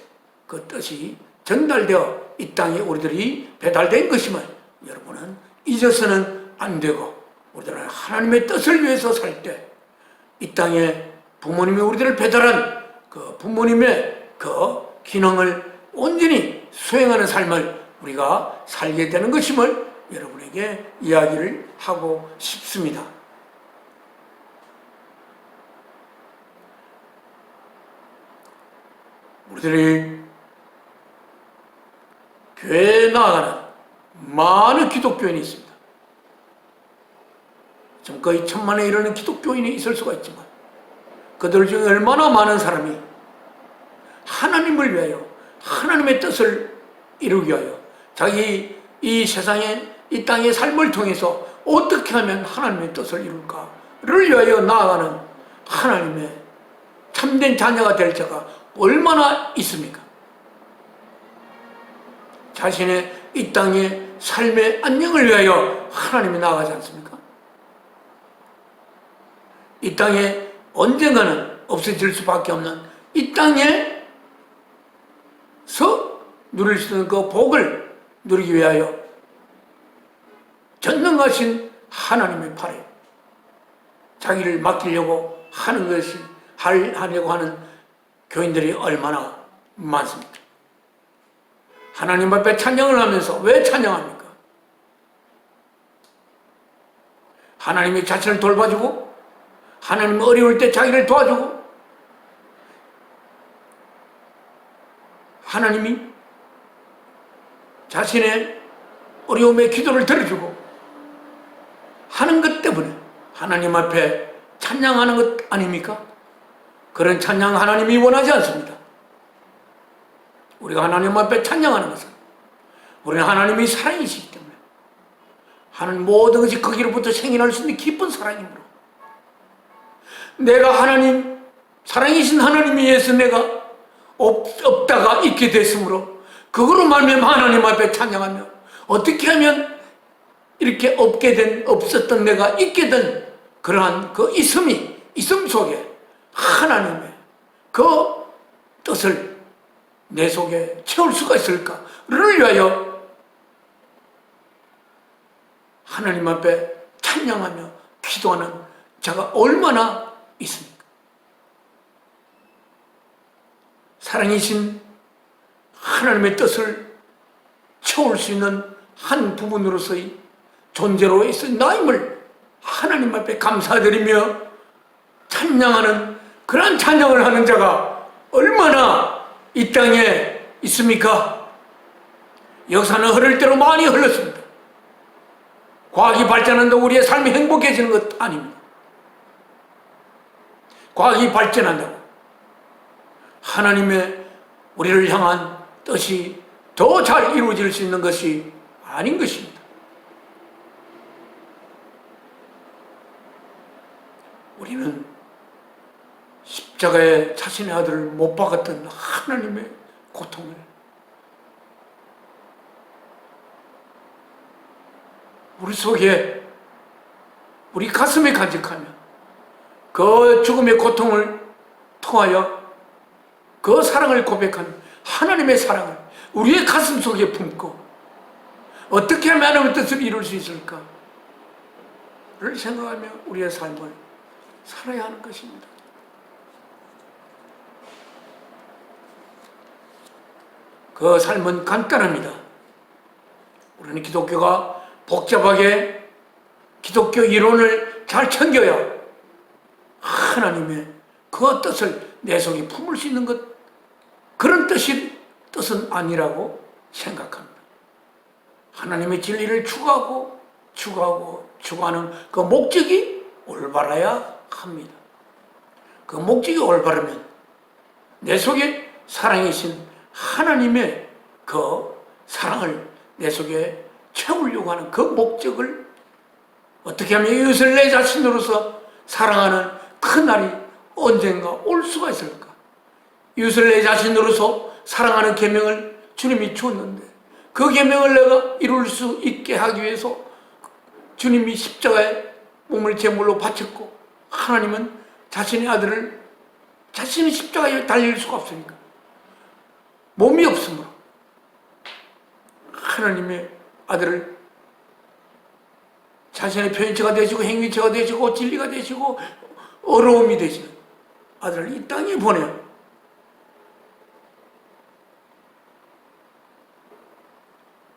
그 뜻이 전달되어 이 땅에 우리들이 배달된 것임을 여러분은 잊어서는 안 되고, 우리들은 하나님의 뜻을 위해서 살 때 이 땅에 부모님이 우리들을 배달한 그 부모님의 그 기능을 온전히 수행하는 삶을 우리가 살게 되는 것임을 여러분에게 이야기를 하고 싶습니다. 우리들이 교회에 나아가는 많은 기독교인이 있습니다. 지금 거의 1000만에 이르는 기독교인이 있을 수가 있지만 그들 중에 얼마나 많은 사람이 하나님을 위하여 하나님의 뜻을 이루기 위하여 자기 이 세상에 이 땅의 삶을 통해서 어떻게 하면 하나님의 뜻을 이룰까를 위하여 나아가는 하나님의 참된 자녀가 될 자가 얼마나 있습니까? 자신의 이 땅의 삶의 안녕을 위하여 하나님이 나아가지 않습니까? 이 땅에 언젠가는 없어질 수밖에 없는 이 땅에서 누릴 수 있는 그 복을 누리기 위하여 전능하신 하나님의 팔에 자기를 맡기려고 하는 것이 하려고 하는 교인들이 얼마나 많습니까? 하나님 앞에 찬양을 하면서 왜 찬양합니까? 하나님이 자신을 돌봐주고 하나님 어려울 때 자기를 도와주고 하나님이 자신의 어려움에 기도를 들어주고 하는 것 때문에 하나님 앞에 찬양하는 것 아닙니까? 그런 찬양 하나님이 원하지 않습니다. 우리가 하나님 앞에 찬양하는 것은 우리는 하나님이 사랑이시기 때문에 하는 모든 것이 거기로부터 생겨날 수 있는 깊은 사랑이므로 내가 하나님 사랑이신 하나님에 의해서 내가 없다가 있게 됐으므로 그거로 말미암아 하나님 앞에 찬양하며 어떻게 하면 이렇게 없었던 내가 있게 된 그러한 그 있음 속에 하나님의 그 뜻을 내 속에 채울 수가 있을까를 위하여 하나님 앞에 찬양하며 기도하는 자가 얼마나 있습니까? 사랑이신 하나님의 뜻을 채울 수 있는 한 부분으로서의 존재로 있어 나임을 하나님 앞에 감사드리며 찬양하는 그러한 찬양을 하는 자가 얼마나 이 땅에 있습니까? 역사는 흐를 대로 많이 흘렀습니다. 과학이 발전한다고 우리의 삶이 행복해지는 것 아닙니다. 과학이 발전한다고 하나님의 우리를 향한 뜻이 더 잘 이루어질 수 있는 것이 아닌 것입니다. 우리는 십자가에 자신의 아들을 못 박았던 하나님의 고통을 우리 속에, 우리 가슴에 간직하며 그 죽음의 고통을 통하여 그 사랑을 고백한 하나님의 사랑을 우리의 가슴 속에 품고 어떻게 하면 하나님의 뜻을 이룰 수 있을까를 생각하며 우리의 삶을 살아야 하는 것입니다. 그 삶은 간단합니다. 우리는 기독교가 복잡하게 기독교 이론을 잘 챙겨야 하나님의 그 뜻을 내 속에 품을 수 있는 것, 그런 뜻은 아니라고 생각합니다. 하나님의 진리를 추구하는 그 목적이 올바라야 합니다. 그 목적이 올바르면 내 속에 사랑이신 하나님의 그 사랑을 내 속에 채우려고 하는 그 목적을 어떻게 하면 이웃을 내 자신으로서 사랑하는 그 날이 언젠가 올 수가 있을까? 이웃을 내 자신으로서 사랑하는 계명을 주님이 주었는데 그 계명을 내가 이룰 수 있게 하기 위해서 주님이 십자가에 몸을 제물로 바쳤고 하나님은 자신의 아들을 자신의 십자가에 달릴 수가 없으니까 몸이 없으므로 하나님의 아들을 자신의 표현체가 되시고 행위체가 되시고 진리가 되시고 어려움이 되시는 아들을 이 땅에 보내요.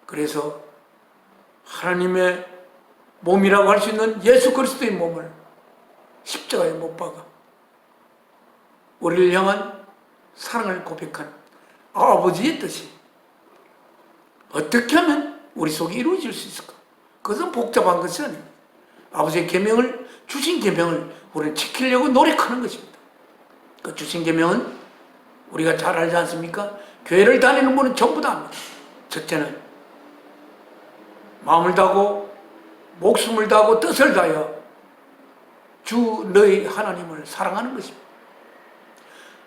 그래서 하나님의 몸이라고 할 수 있는 예수 그리스도의 몸을 십자가에 못 박아 우리를 향한 사랑을 고백한 아버지의 뜻이 어떻게 하면 우리 속에 이루어질 수 있을까? 그것은 복잡한 것이 아닙니다. 아버지의 계명을, 주신 계명을 우리는 지키려고 노력하는 것입니다. 그 주신 계명은 우리가 잘 알지 않습니까? 교회를 다니는 분은 전부 다 압니다. 첫째는 마음을 다하고 목숨을 다하고 뜻을 다하여 주 너희 하나님을 사랑하는 것입니다.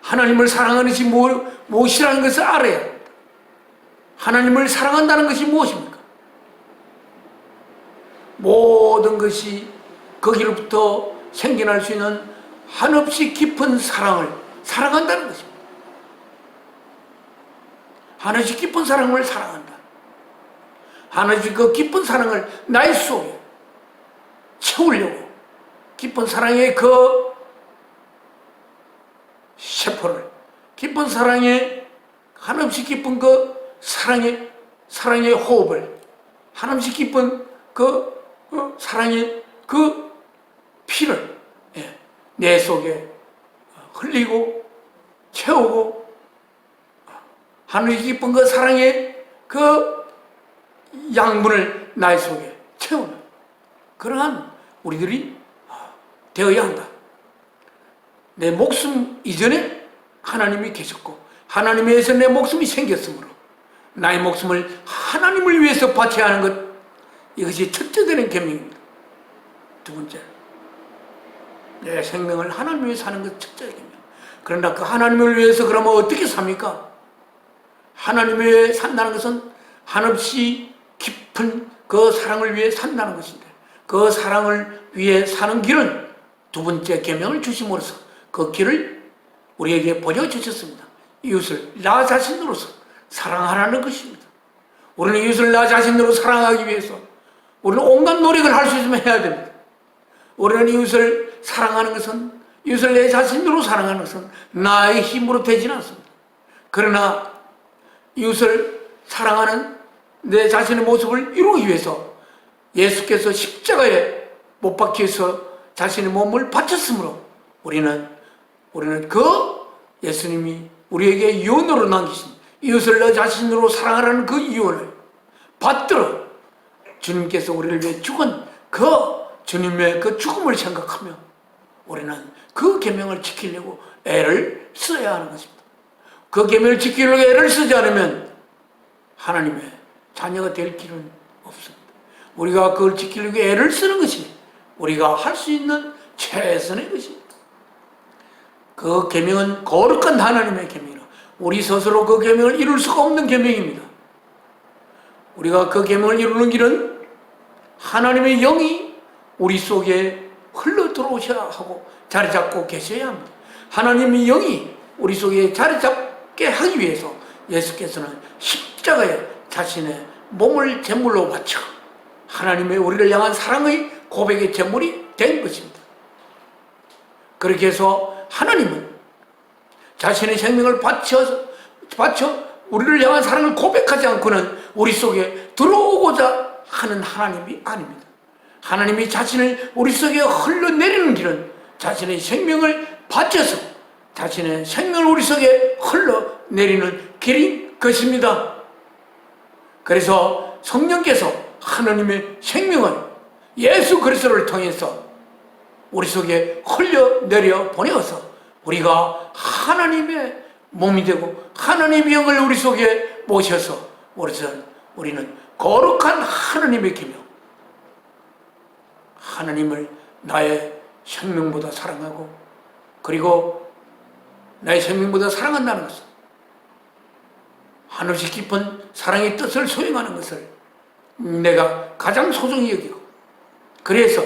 하나님을 사랑하는 것이 무엇이라는 것을 알아야 합니다. 하나님을 사랑한다는 것이 무엇입니까? 모든 것이 거기로부터 생겨날 수 있는 한없이 깊은 사랑을 사랑한다는 것입니다. 한없이 깊은 사랑을 사랑한다. 한없이 그 깊은 사랑을 나의 속에 채우려고 깊은 사랑의 그 세포를, 깊은 사랑의 한없이 깊은 그 사랑의 호흡을, 한없이 깊은 그 사랑의 그 피를 내 속에 흘리고 채우고 한없이 깊은 그 사랑의 그 양분을 나의 속에 채우는 그러한 우리들이 되어야 한다. 내 목숨 이전에 하나님이 계셨고 하나님에 의해서 내 목숨이 생겼으므로 나의 목숨을 하나님을 위해서 바쳐야 하는 것, 이것이 첫째 되는 계명입니다. 두 번째, 내 생명을 하나님을 위해서 사는 것 첫째 계명. 그러나 그 하나님을 위해서 그러면 어떻게 삽니까? 하나님을 위해 산다는 것은 한없이 깊은 그 사랑을 위해 산다는 것인데 그 사랑을 위해 사는 길은 두 번째 계명을 주심으로써 그 길을 우리에게 보여주셨습니다. 이웃을 나 자신으로서 사랑하라는 것입니다. 우리는 이웃을 나 자신으로 사랑하기 위해서 우리는 온갖 노력을 할 수 있으면 해야 됩니다. 우리는 이웃을 사랑하는 것은, 이웃을 내 자신으로 사랑하는 것은 나의 힘으로 되지는 않습니다. 그러나 이웃을 사랑하는 내 자신의 모습을 이루기 위해서 예수께서 십자가에 못 박기 위해서 자신의 몸을 바쳤으므로 우리는 그 예수님이 우리에게 유언으로 남기신 이웃을 너 자신으로 사랑하라는 그 유언을 받들어 주님께서 우리를 위해 죽은 그 주님의 그 죽음을 생각하며 우리는 그 계명을 지키려고 애를 써야 하는 것입니다. 그 계명을 지키려고 애를 쓰지 않으면 하나님의 자녀가 될 길은 없습니다. 우리가 그걸 지키려고 애를 쓰는 것이 우리가 할 수 있는 최선의 것입니다. 그 계명은 거룩한 하나님의 계명이라 우리 스스로 그 계명을 이룰 수가 없는 계명입니다. 우리가 그 계명을 이루는 길은 하나님의 영이 우리 속에 흘러 들어오셔야 하고 자리 잡고 계셔야 합니다. 하나님의 영이 우리 속에 자리 잡게 하기 위해서 예수께서는 십자가에 자신의 몸을 제물로 바쳐 하나님의 우리를 향한 사랑의 고백의 제물이 된 것입니다. 그렇게 해서 하나님은 자신의 생명을 바쳐 우리를 향한 사랑을 고백하지 않고는 우리 속에 들어오고자 하는 하나님이 아닙니다. 하나님이 자신을 우리 속에 흘러내리는 길은 자신의 생명을 바쳐서 자신의 생명을 우리 속에 흘러내리는 길인 것입니다. 그래서 성령께서 하나님의 생명을 예수 그리스도를 통해서 우리 속에 흘려내려 보내어서 우리가 하나님의 몸이 되고 하나님의 영을 우리 속에 모셔서 우리는 거룩한 하나님의 계명, 하나님을 나의 생명보다 사랑하고 그리고 나의 생명보다 사랑한다는 것은 한없이 깊은 사랑의 뜻을 수행하는 것을 내가 가장 소중히 여기고 그래서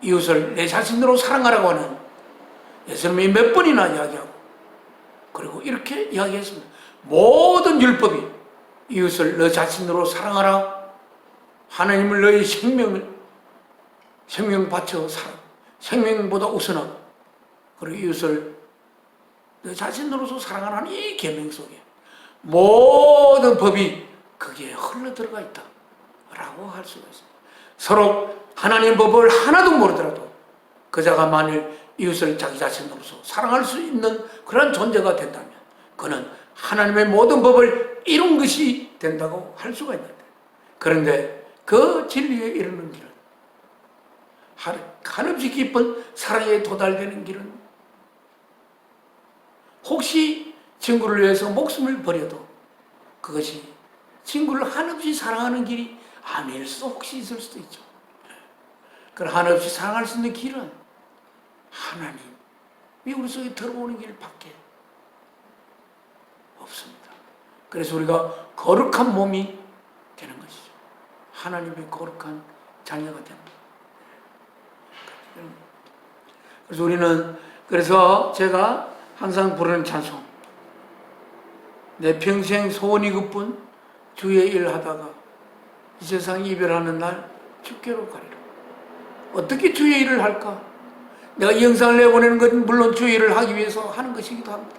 이웃을 내 자신으로 사랑하라고 하는 예수님이 몇 번이나 이야기하고 그리고 이렇게 이야기했습니다. 모든 율법이 이웃을 너 자신으로 사랑하라. 하나님을 너의 생명 바쳐 사랑. 생명보다 우선하고 그리고 이웃을 너 자신으로서 사랑하라는 이 계명 속에 모든 법이 거기에 흘러 들어가 있다 라고 할 수가 있습니다. 서로 하나님의 법을 하나도 모르더라도 그자가 만일 이웃을 자기 자신으로서 사랑할 수 있는 그런 존재가 된다면 그는 하나님의 모든 법을 이룬 것이 된다고 할 수가 있는데 그런데 그 진리에 이르는 길은 한없이 깊은 사랑에 도달되는 길은 혹시 친구를 위해서 목숨을 버려도 그것이 친구를 한없이 사랑하는 길이 아닐 수도 혹시 있을 수도 있죠. 그럼 한없이 사랑할 수 있는 길은 하나님이 우리 속에 들어오는 길밖에 없습니다. 그래서 우리가 거룩한 몸이 되는 것이죠. 하나님의 거룩한 자녀가 됩니다. 그래서 제가 항상 부르는 찬송, 내 평생 소원이 그뿐 주의 일 하다가 이 세상 이별하는 날 주께로 가리라. 어떻게 주의 일을 할까? 내가 이 영상을 내보내는 건 물론 주의 일을 하기 위해서 하는 것이기도 합니다.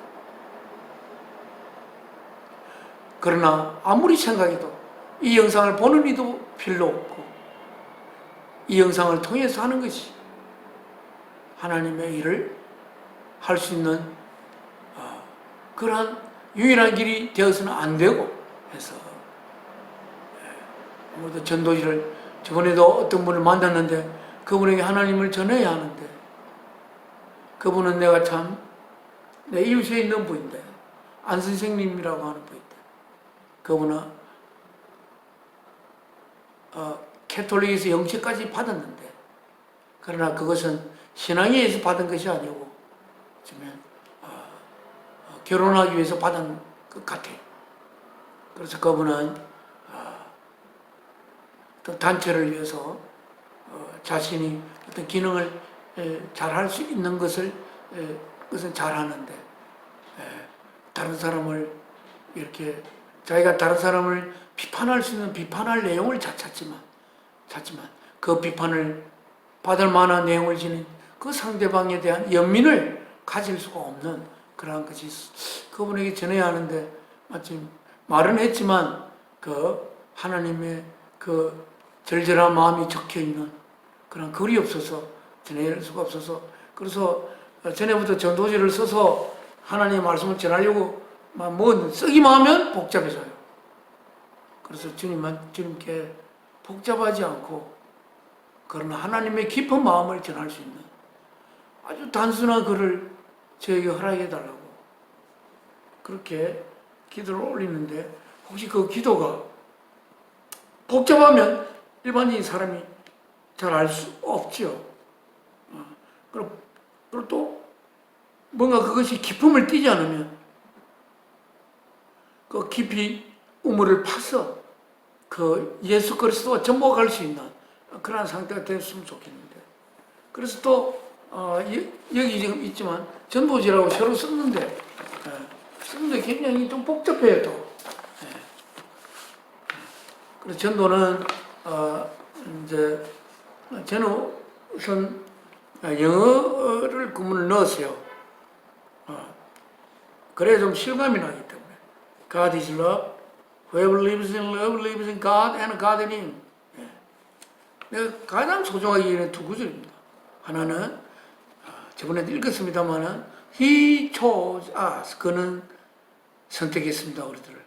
그러나 아무리 생각해도 이 영상을 보는 이도 필요 없고 이 영상을 통해서 하는 것이 하나님의 일을 할 수 있는 그러한 유일한 길이 되어서는 안 되고 해서 아무래도 전도지를 저번에도 어떤 분을 만났는데 그분에게 하나님을 전해야 하는데 그분은 내가 참 내 이웃에 있는 분인데 안 선생님이라고 하는 분인데 그분은 캐톨릭에서 영치까지 받았는데 그러나 그것은 신앙에 의해서 받은 것이 아니고 결혼하기 위해서 받은 것 같아요. 그래서 그분은 어떤 단체를 위해서 자신이 어떤 기능을 잘 할 수 있는 것은 잘 하는데 다른 사람을 이렇게 자기가 다른 사람을 비판할 수 있는 비판할 내용을 찾지만 그 비판을 받을 만한 내용을 지닌 그 상대방에 대한 연민을 가질 수가 없는 그러한 것이 그분에게 전해야 하는데 마침 말은 했지만 그 하나님의 그 절절한 마음이 적혀 있는 그런 글이 없어서 전할 수가 없어서, 그래서 전에부터 전도지를 써서 하나님의 말씀을 전하려고 뭐 쓰기만 하면 복잡해져요. 그래서 주님께 복잡하지 않고 그러나 하나님의 깊은 마음을 전할 수 있는 아주 단순한 글을 저에게 허락해 달라고 그렇게 기도를 올리는데, 혹시 그 기도가 복잡하면 일반인 사람이 잘 알 수 없죠. 그리고 또 뭔가 그것이 기품을 띠지 않으면 그 깊이 우물을 파서 그 예수 그리스도와 접목할 수 있는 그런 상태가 됐으면 좋겠는데, 그래서 또 여기 지금 있지만 전도지라고 새로 썼는데 굉장히 좀 복잡해요. 또 그래서 전도는 이제 저는 우선 영어를 구문을 넣었어요. 그래야 좀 실감이 나기 때문에. God is love. Whoever lives in love lives in God and God in him. 내가 가장 소중하게 여기는 두 구절입니다. 하나는 저번에도 읽었습니다만은 He chose us. 그는 선택했습니다. 우리들을.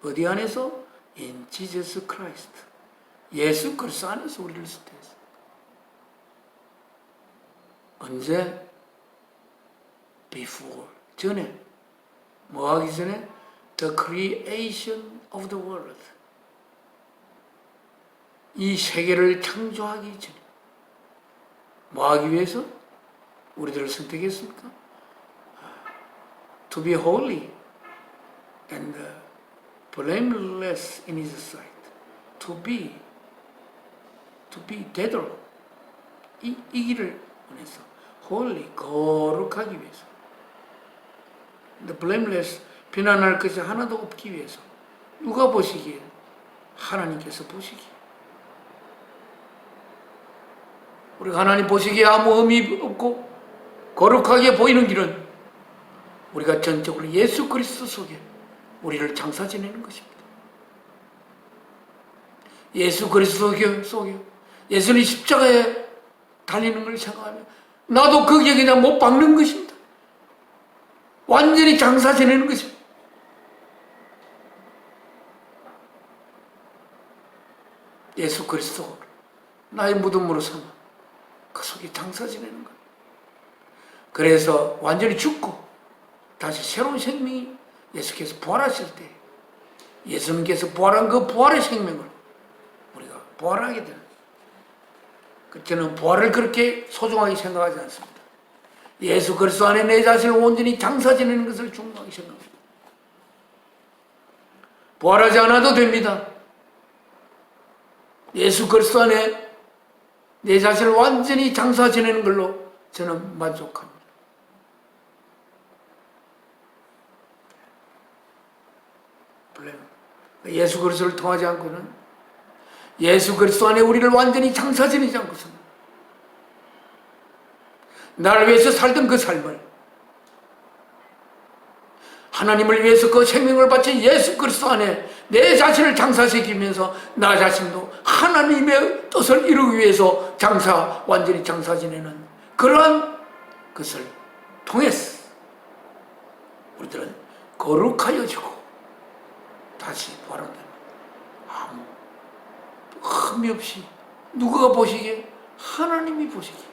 어디 안에서? In Jesus Christ. 예수 그리스도 안에서 우리를 선택했습니다. 언제? Before. 전에. 뭐 하기 전에? The creation of the world. 이 세계를 창조하기 전에. 뭐 하기 위해서? 우리들을 선택했습니까? To be holy and blameless in His sight. To be 되도록 이 길을 원해서 holy, 거룩하기 위해서. 근데 blameless, 비난할 것이 하나도 없기 위해서. 누가 보시기에? 하나님께서 보시기에. 우리가 하나님 보시기에 아무 의미 없고 거룩하게 보이는 길은 우리가 전적으로 예수 그리스도 속에 우리를 장사 지내는 것입니다. 예수 그리스도 속에 예수님 십자가에 달리는 걸 생각하면 나도 거기에 그냥 못 박는 것입니다. 완전히 장사 지내는 것입니다. 예수 그리스도 나의 무덤으로 삼아 그 속에 장사 지내는 것. 그래서 완전히 죽고 다시 새로운 생명이 예수께서 부활하실 때 예수님께서 부활한 그 부활의 생명을 우리가 부활하게 되는, 저는 부활을 그렇게 소중하게 생각하지 않습니다. 예수 그리스도 안에 내 자신을 온전히 장사 지내는 것을 중요하게 생각합니다. 부활하지 않아도 됩니다. 예수 그리스도 안에 내 자신을 완전히 장사 지내는 걸로 저는 만족합니다. 예수 그리스도를 통하지 않고는, 예수 그리스도 안에 우리를 완전히 장사 지내지 않고서는 나를 위해서 살던 그 삶을 하나님을 위해서 그 생명을 바친 예수 그리스도 안에 내 자신을 장사시키면서 나 자신도 하나님의 뜻을 이루기 위해서 완전히 장사 지내는 그러한 것을 통해서 우리들은 거룩하여지고 다시 부활한다. 아무 흠이 없이 누가 보시기에? 하나님이 보시기에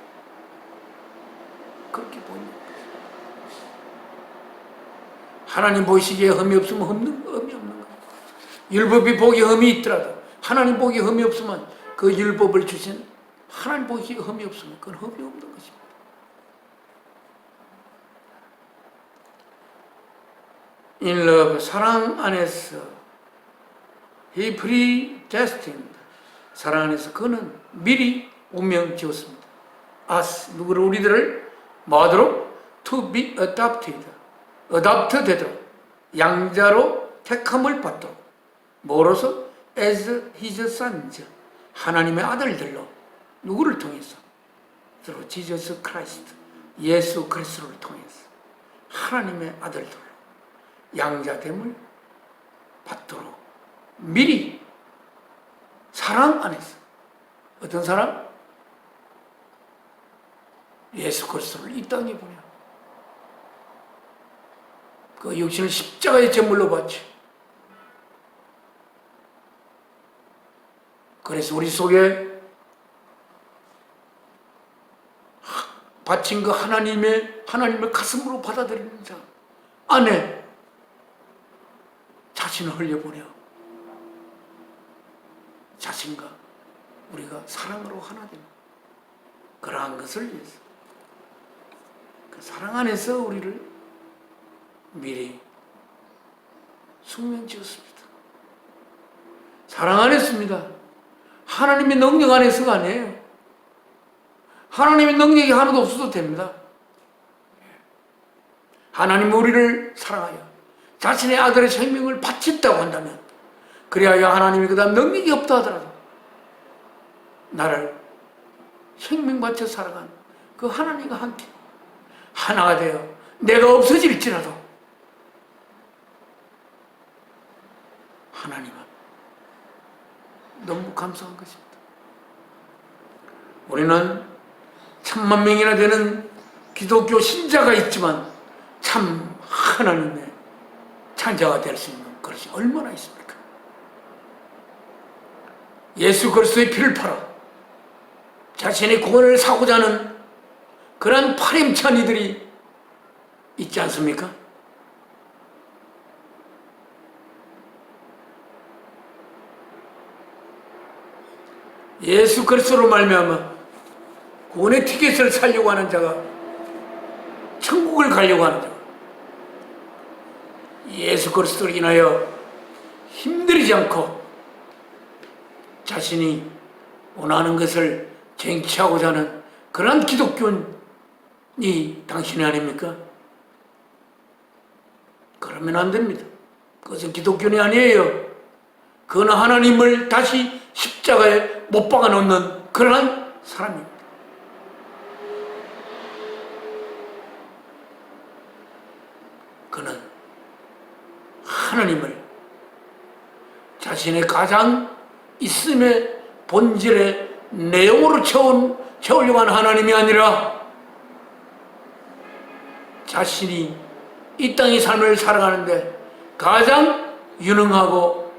그렇게 보입니다. 하나님 보시기에 흠이 없으면 흠이 없는 거예요. 율법이 보기에 흠이 있더라도 하나님 보기에 흠이 없으면 그 율법을 주신 하나님 보기에 흠이 없으면 그건 흠이 없는 것입니다. In love, 사랑 안에서 He predestined, 사랑 안에서 그는 미리 운명 지었습니다. Us, 누구를? 우리들을 뭐하도록? To be adopted, adopt 되도록, 양자로 택함을 받도록. 뭐로서? As His sons, 하나님의 아들들로. 누구를 통해서? Through Jesus Christ, 예수 그리스도를 통해서 하나님의 아들들로 양자됨을 받도록 미리 사랑 안에서. 어떤 사랑? 예수 그리스도를 이 땅에 보내 그 육신을 십자가의 제물로 바치. 그래서 우리 속에 바친 그 하나님의 가슴으로 받아들이는 자 안에 자신을 흘려보내어 자신과 우리가 사랑으로 하나 되는 그러한 것을 위해서 그 사랑 안에서 우리를 미리 숙명지었습니다. 사랑 안에서입니다. 하나님의 능력 안에서가 아니에요. 하나님의 능력이 하나도 없어도 됩니다. 하나님 우리를 사랑하여 자신의 아들의 생명을 바쳤다고 한다면 그래야 하나님이 그 다음 능력이 없다 하더라도 나를 생명 바쳐 살아간 그 하나님과 함께 하나가 되어 내가 없어질지라도 하나님은 너무 감사한 것입니다. 우리는 1000만 명이나 되는 기독교 신자가 있지만 참 하나님의 찬자가 될 수 있는 그것이 얼마나 있습니까? 예수 그리스도의 피를 팔아 자신의 구원을 사고자 하는 그런 파렴치한 이들이 있지 않습니까? 예수 그리스도로 말미암아 구원의 티켓을 살려고 하는 자가 천국을 가려고 하는 자가 예수 그리스도로 인하여 힘들이지 않고 자신이 원하는 것을 쟁취하고자 하는 그런 기독교인이 당신이 아닙니까? 그러면 안 됩니다. 그것은 기독교인이 아니에요. 그는 하나님을 다시 십자가에 못 박아 놓는 그러한 사람입니다. 그는 하나님을 자신의 가장 있음의 본질의 내용으로 채우려고 하는 하나님이 아니라 자신이 이 땅의 삶을 살아가는데 가장 유능하고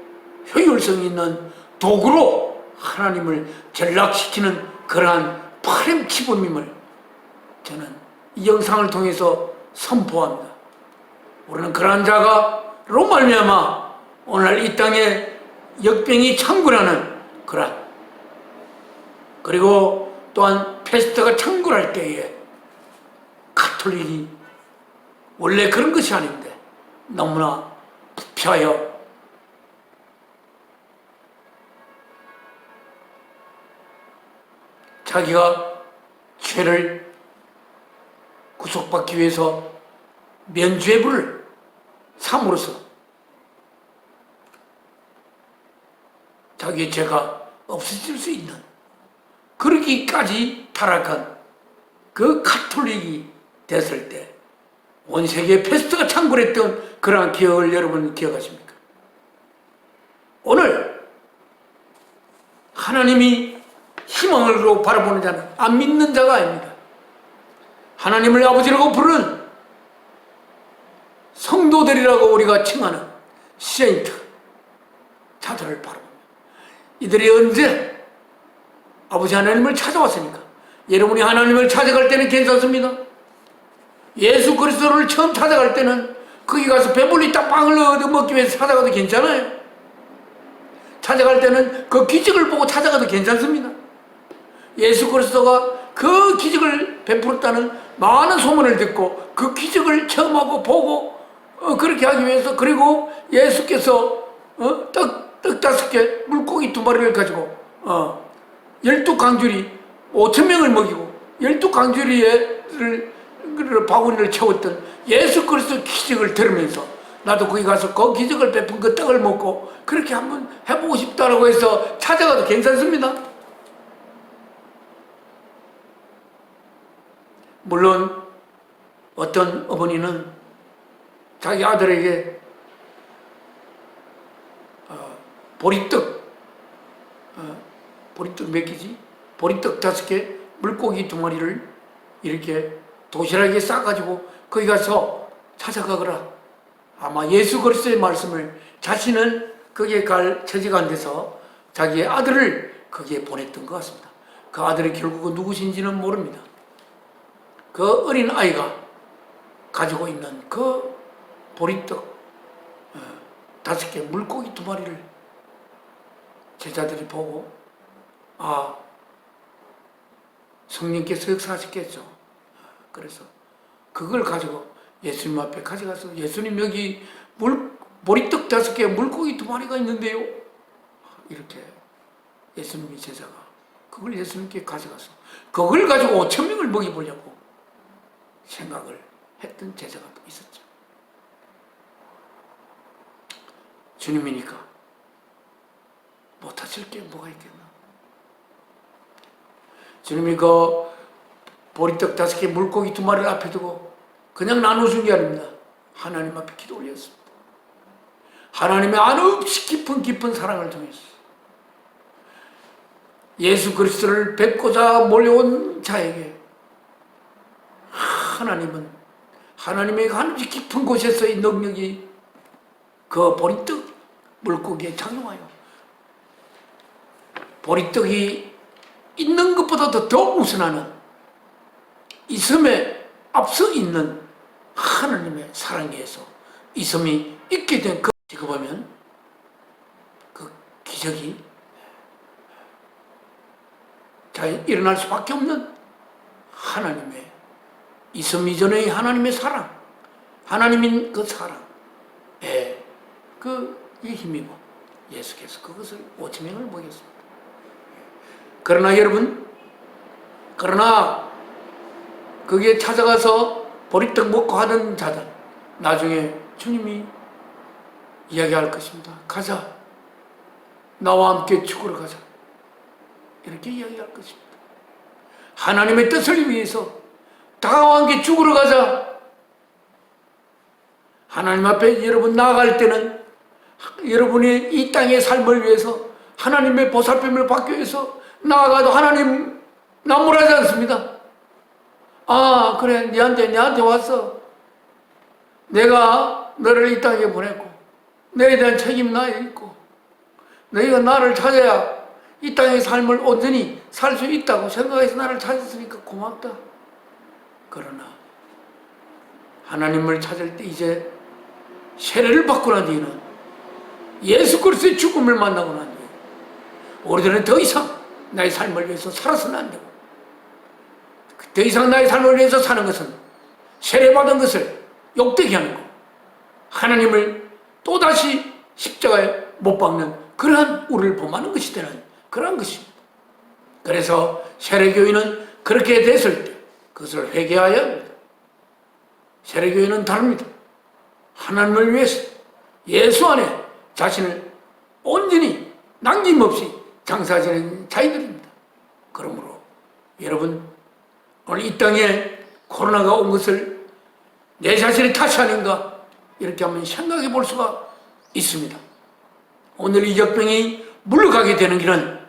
효율성 있는 도구로 하나님을 전락시키는 그러한 파렴치범임을 저는 이 영상을 통해서 선포합니다. 우리는 그러한 자가로 말미암아 오늘 이 땅에 역병이 창궐하는 그러한 그리고 또한 패스트가 창궐할 때에 가톨릭이 원래 그런 것이 아닌데 너무나 부패하여 자기가 죄를 구속받기 위해서 면죄부를 삼으로써 자기의 죄가 없어질 수 있는 그러기까지 타락한 그 가톨릭이 됐을 때 온 세계에 패스트가 창궐했던 그러한 기억을 여러분 기억하십니까? 오늘 하나님이 희망으로 바라보는 자는 안 믿는 자가 아닙니다. 하나님을 아버지라고 부르는 성도들이라고 우리가 칭하는 세인트 자들을 바라봅니다. 이들이 언제 아버지 하나님을 찾아왔으니까 여러분이 하나님을 찾아갈 때는 괜찮습니다. 예수 그리스도를 처음 찾아갈 때는 거기 가서 배불리 딱 빵을 얻어 먹기 위해서 찾아가도 괜찮아요. 찾아갈 때는 그 기적을 보고 찾아가도 괜찮습니다. 예수 그리스도가 그 기적을 베풀었다는 많은 소문을 듣고 그 기적을 체험하고 보고 그렇게 하기 위해서 그리고 예수께서 떡 5개 물고기 2마리를 가지고 12강줄이 5,000명을 먹이고 12강줄이를 바구니를 채웠던 예수 그리스도 기적을 들으면서 나도 거기 가서 그 기적을 베푼 그 떡을 먹고 그렇게 한번 해보고 싶다라고 해서 찾아가도 괜찮습니다. 물론 어떤 어머니는 자기 아들에게 보리떡 몇 개지? 보리떡 5개, 물고기 2마리를 이렇게 도시락에 싸가지고 거기 가서 찾아가거라. 아마 예수 그리스도의 말씀을 자신은 거기에 갈 처지가 안 돼서 자기의 아들을 거기에 보냈던 것 같습니다. 그 아들이 결국은 누구신지는 모릅니다. 그 어린 아이가 가지고 있는 그 보리떡 5개, 물고기 2마리를 제자들이 보고, 아, 성령께서 역사하셨겠죠. 그래서 그걸 가지고 예수님 앞에 가져가서, 예수님 여기 보리떡 5개, 물고기 2마리가 있는데요. 이렇게 예수님이 제자가 그걸 예수님께 가져가서 그걸 가지고 5,000명을 먹여보려고 생각을 했던 제자가 또 있었죠. 주님이니까 못하실 게 뭐가 있겠나. 주님이 그 보리떡 5개, 물고기 2마리를 앞에 두고 그냥 나눠준 게 아닙니다. 하나님 앞에 기도 올렸습니다. 하나님의 한없이 깊은 사랑을 통해서 예수 그리스도를 뵙고자 몰려온 자에게 하나님은 하나님의 한없이 깊은 곳에서의 능력이 그 보리떡 물고기에 작용하여 보리떡이 있는 것보다도 더 우선하는 이 섬에 앞서 있는 하나님의 사랑에 의해서 이 섬이 있게 된 그, 지금 보면 그 기적이 일어날 수밖에 없는 하나님의 이 섬 이전의 하나님의 사랑, 하나님인 그 사랑, 이 힘이고 예수께서 그것을 5,000명을 먹였습니다. 그러나 여러분, 거기에 찾아가서 보리떡 먹고 하던 자들, 나중에 주님이 이야기할 것입니다. 가자, 나와 함께 죽으러 가자, 이렇게 이야기할 것입니다. 하나님의 뜻을 위해서 다와 함께 죽으러 가자. 하나님 앞에 여러분 나아갈 때는 여러분이 이 땅의 삶을 위해서 하나님의 보살핌을 받기 위해서 나아가도 하나님 남물하지 않습니다. 아, 그래, 내한테 왔어. 내가 너를 이 땅에 보냈고 너에 대한 책임 나에 있고 너희가 나를 찾아야 이 땅의 삶을 온전히 살 수 있다고 생각해서 나를 찾았으니까 고맙다. 그러나 하나님을 찾을 때 이제 세례를 받고 난 뒤에는 예수 그리스도의 죽음을 만나고 난 뒤에 우리들은 더 이상 나의 삶을 위해서 살아서는 안 되고, 더 이상 나의 삶을 위해서 사는 것은 세례받은 것을 욕되게 하는 거, 하나님을 또다시 십자가에 못 박는 그러한 우리를 범하는 것이 되는 그러한 것입니다. 그래서 세례교인은 그렇게 됐을 때 그것을 회개해야 합니다. 세례교인은 다릅니다. 하나님을 위해서 예수 안에 자신을 온전히 남김없이 장사하시는 자이들입니다. 그러므로 여러분, 오늘 이 땅에 코로나가 온 것을 내 자신의 탓이 아닌가 이렇게 한번 생각해 볼 수가 있습니다. 오늘 이 역병이 물러가게 되는 길은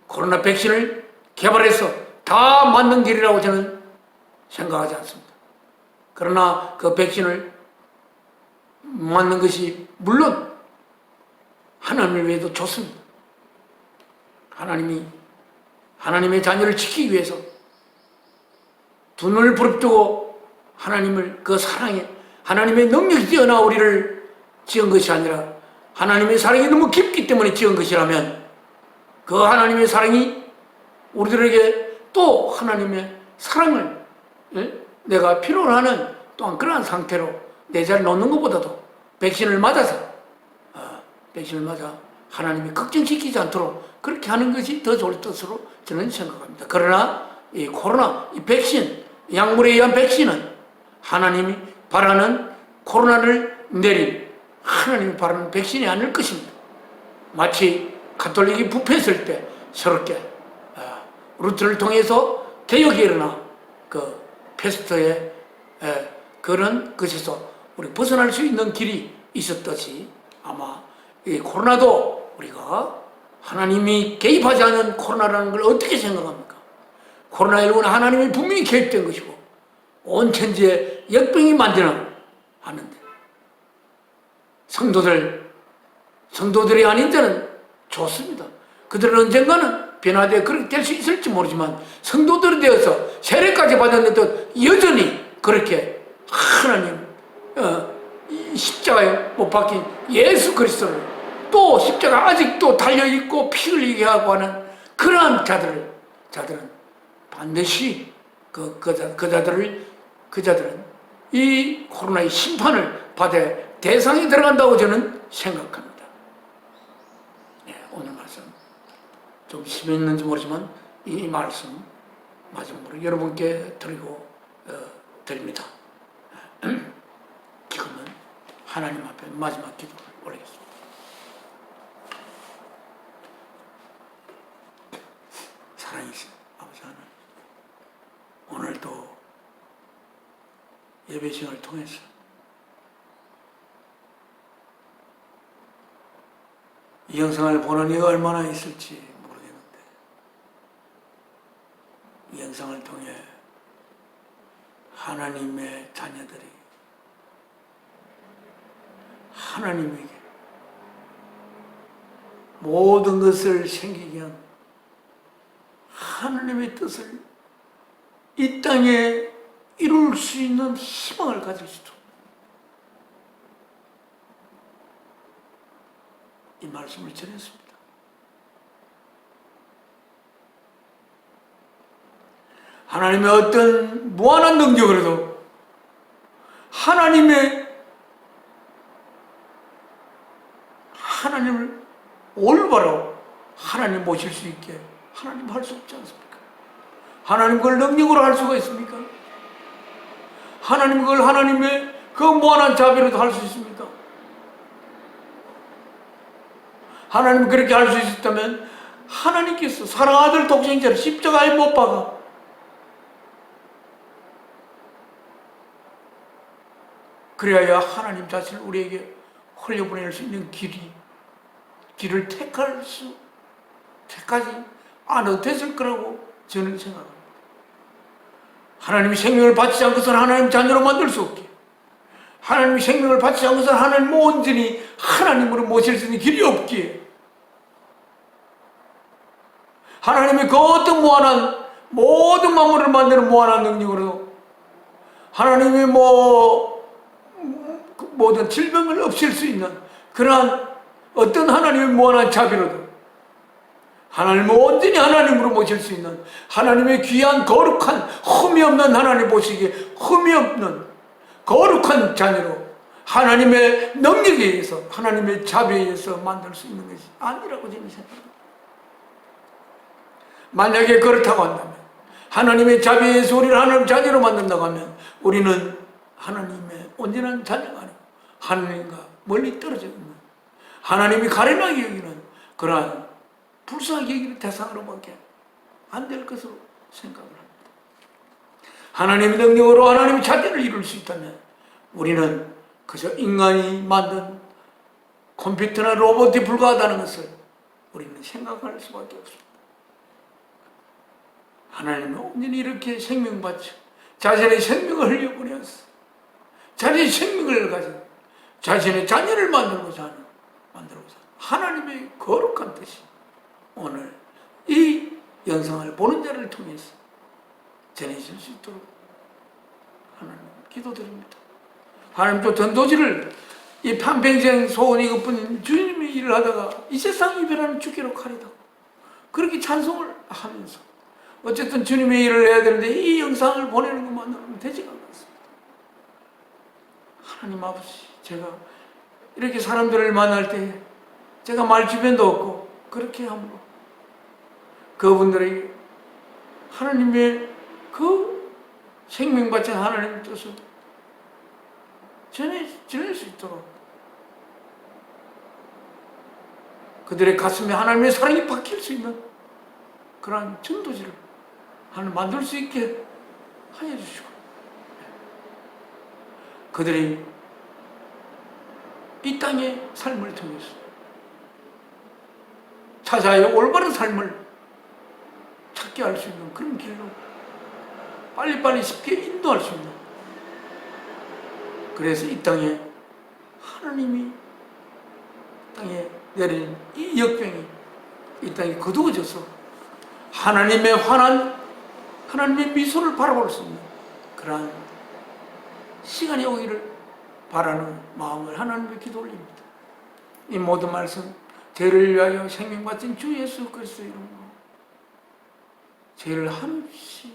코로나 백신을 개발해서 다 맞는 길이라고 저는 생각하지 않습니다. 그러나 그 백신을 맞는 것이 물론 하나님을 위해도 좋습니다. 하나님의 자녀를 지키기 위해서 두 눈을 부릅뜨고 하나님을 그 사랑에 하나님의 능력이 뛰어나 우리를 지은 것이 아니라 하나님의 사랑이 너무 깊기 때문에 지은 것이라면 그 하나님의 사랑이 우리들에게 또 하나님의 사랑을 내가 필요로 하는 또한 그러한 상태로 내 자리에 놓는 것보다도 백신을 맞아서 하나님이 걱정시키지 않도록 그렇게 하는 것이 더 좋을 것으로 저는 생각합니다. 그러나 이 코로나, 이 백신, 약물에 의한 백신은 하나님이 바라는 코로나를 내린 하나님이 바라는 백신이 아닐 것입니다. 마치 가톨릭이 부패했을 때 새롭게 루트를 통해서 개혁이 일어나 그 패스트의 그런 것에서 우리 벗어날 수 있는 길이 있었듯이 아마 이 코로나도 우리가 하나님이 개입하지 않은 코로나라는 걸 어떻게 생각합니까? 코로나19는 하나님이 분명히 계획된 것이고 온 천지에 역병이 만들어 하는데 성도들이 아닌 자는 좋습니다. 그들은 언젠가는 변화되어 그렇게 될 수 있을지 모르지만 성도들이 되어서 세례까지 받았는데도 여전히 그렇게 하나님 십자가에 못 박힌 예수 그리스도를 또 십자가 아직도 달려있고 피 흘리게 하고 하는 그러한 자들은 반드시 그 자들은 이 코로나의 심판을 받아야 대상이 들어간다고 저는 생각합니다. 오늘 말씀 좀 심했는지 모르지만 이 말씀 마지막으로 여러분께 드립니다. 지금은 하나님 앞에 마지막 기도를 올리겠습니다. 사랑이신 아버지 하나님, 오늘도 예배 시간을 통해서 이 영상을 보는 이가 얼마나 있을지 모르겠는데 이 영상을 통해 하나님의 자녀들이 하나님에게 모든 것을 생기게 한 하나님의 뜻을 이 땅에 이룰 수 있는 희망을 가질 수 있도록 이 말씀을 전했습니다. 하나님의 어떤 무한한 능력으로도 하나님을 올바로 하나님 모실 수 있게 하나님 할 수 없지 않습니까? 하나님 그걸 능력으로 할 수가 있습니까? 하나님 그걸 하나님의 그 무한한 자비로도 할 수 있습니까? 하나님 그렇게 할 수 있었다면 하나님께서 사랑 아들 독생자를 십자가에 못 박아 그래야 하나님 자신을 우리에게 흘려보낼 수 있는 길을 택하지 않아도 됐을 거라고 저는 생각합니다. 하나님이 생명을 바치지 않고서는 하나님 자녀로 만들 수 없게, 하나님이 생명을 바치지 않고서는 하나님 온전히 하나님으로 모실 수 있는 길이 없기에 하나님의 그 어떤 무한한 모든 만물을 만드는 무한한 능력으로 하나님의 모든 질병을 없앨 수 있는 그러한 어떤 하나님의 무한한 자비로도 하나님을 온전히 하나님으로 모실 수 있는 하나님의 귀한 거룩한 흠이 없는 하나님 보시기에 흠이 없는 거룩한 자녀로 하나님의 능력에 의해서 하나님의 자비에 의해서 만들 수 있는 것이 아니라고 저는 생각합니다. 만약에 그렇다고 한다면 하나님의 자비에 의해서 우리를 하나님 자녀로 만든다고 하면 우리는 하나님의 온전한 자녀가 아니고 하나님과 멀리 떨어져 있는 하나님이 가련하게 여기는 그러한 불쌍하게 여기는 대상으로밖에 안 될 것으로 생각을 합니다. 하나님의 능력으로 하나님의 자녀를 이룰 수 있다면 우리는 그저 인간이 만든 컴퓨터나 로봇에 불과하다는 것을 우리는 생각할 수밖에 없습니다. 하나님은 온전히 이렇게 생명 바쳐 자신의 생명을 흘려보내었어. 자신의 생명을 가진 자신의 자녀를 만들고자 하는 하나님의 거룩한 뜻이 오늘 이 영상을 보는 자를 통해서 전해질 수 있도록 하나님 기도드립니다. 하나님 또 전도지를 이 한평생 소원 이것뿐인 주님의 일을 하다가 이 세상 이별하는 주기로 가리다 그렇게 찬송을 하면서 어쨌든 주님의 일을 해야 되는데 이 영상을 보내는 것만으로는 되지가 않습니다. 하나님 아버지, 제가 이렇게 사람들을 만날 때 제가 말 주변도 없고 그렇게 함으로 그분들에게 하나님의 그 생명 바친 하나님의 뜻을 전할 수 있도록 그들의 가슴에 하나님의 사랑이 박힐 수 있는 그러한 전도지를 하나님 만들 수 있게 하여 주시고 그들이 이 땅의 삶을 통해서 찾아야 올바른 삶을 찾게 할 수 있는 그런 길로 빨리빨리 쉽게 인도할 수 있는, 그래서 이 땅에 하나님이 땅에 내린 이 역병이 이 땅에 거두어져서 하나님의 환한, 하나님의 미소를 바라볼 수 있는 그러한 시간이 오기를 바라는 마음을 하나님께 기도 올립니다. 이 모든 말씀 죄를 위하여 생명 받은 주 예수 그리스도의 이름으로 죄를 한없이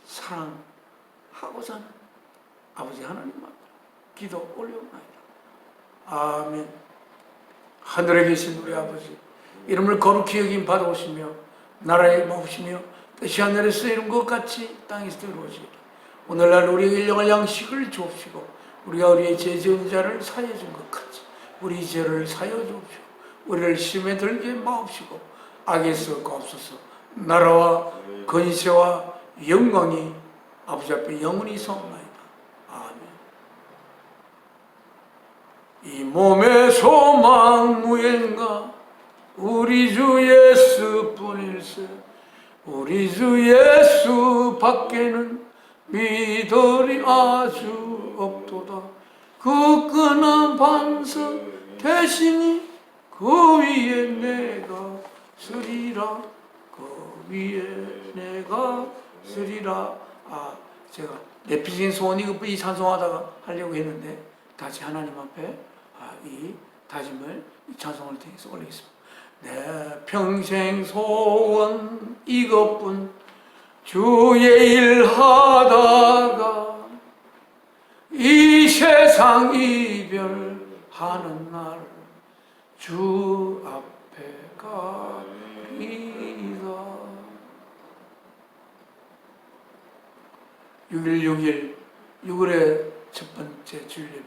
사랑하고자 하는 아버지 하나님 앞에 기도 올려옵나이다. 아멘. 하늘에 계신 우리 아버지, 이름을 거룩히 여김 받아오시며 나라에 마우시며 뜻이 하늘에서 이룬 것 같이 땅에서도 이루어지리라. 오늘날 우리에게 일용할 양식을 주옵시고 우리가 우리의 죄 지은 자를 사하여 준 것 같이 우리 죄를 사하여 주옵시고 우리를 시험에 들게 마옵시고 악에서 구하옵소서. 나라와 권세와 영광이 아버지 앞에 영원히 있사옵나이다. 아멘. 이 몸의 소망 무엔가 우리 주 예수뿐일세. 우리 주 예수 밖에는 믿으리 아주 없도다. 그 끈한 반석 대신이 그 위에 내가 서리라. 그 위에 내가 서리라. 제가 내피진 소원이 이 찬송하다가 하려고 했는데 다시 하나님 앞에 이 다짐을 이 찬송을 통해서 올리겠습니다. 내 평생 소원 이것뿐, 주의 일 하다가 이 세상 이별하는 날 주 앞에 가리라. 6일 6월의 첫 번째 주일 예배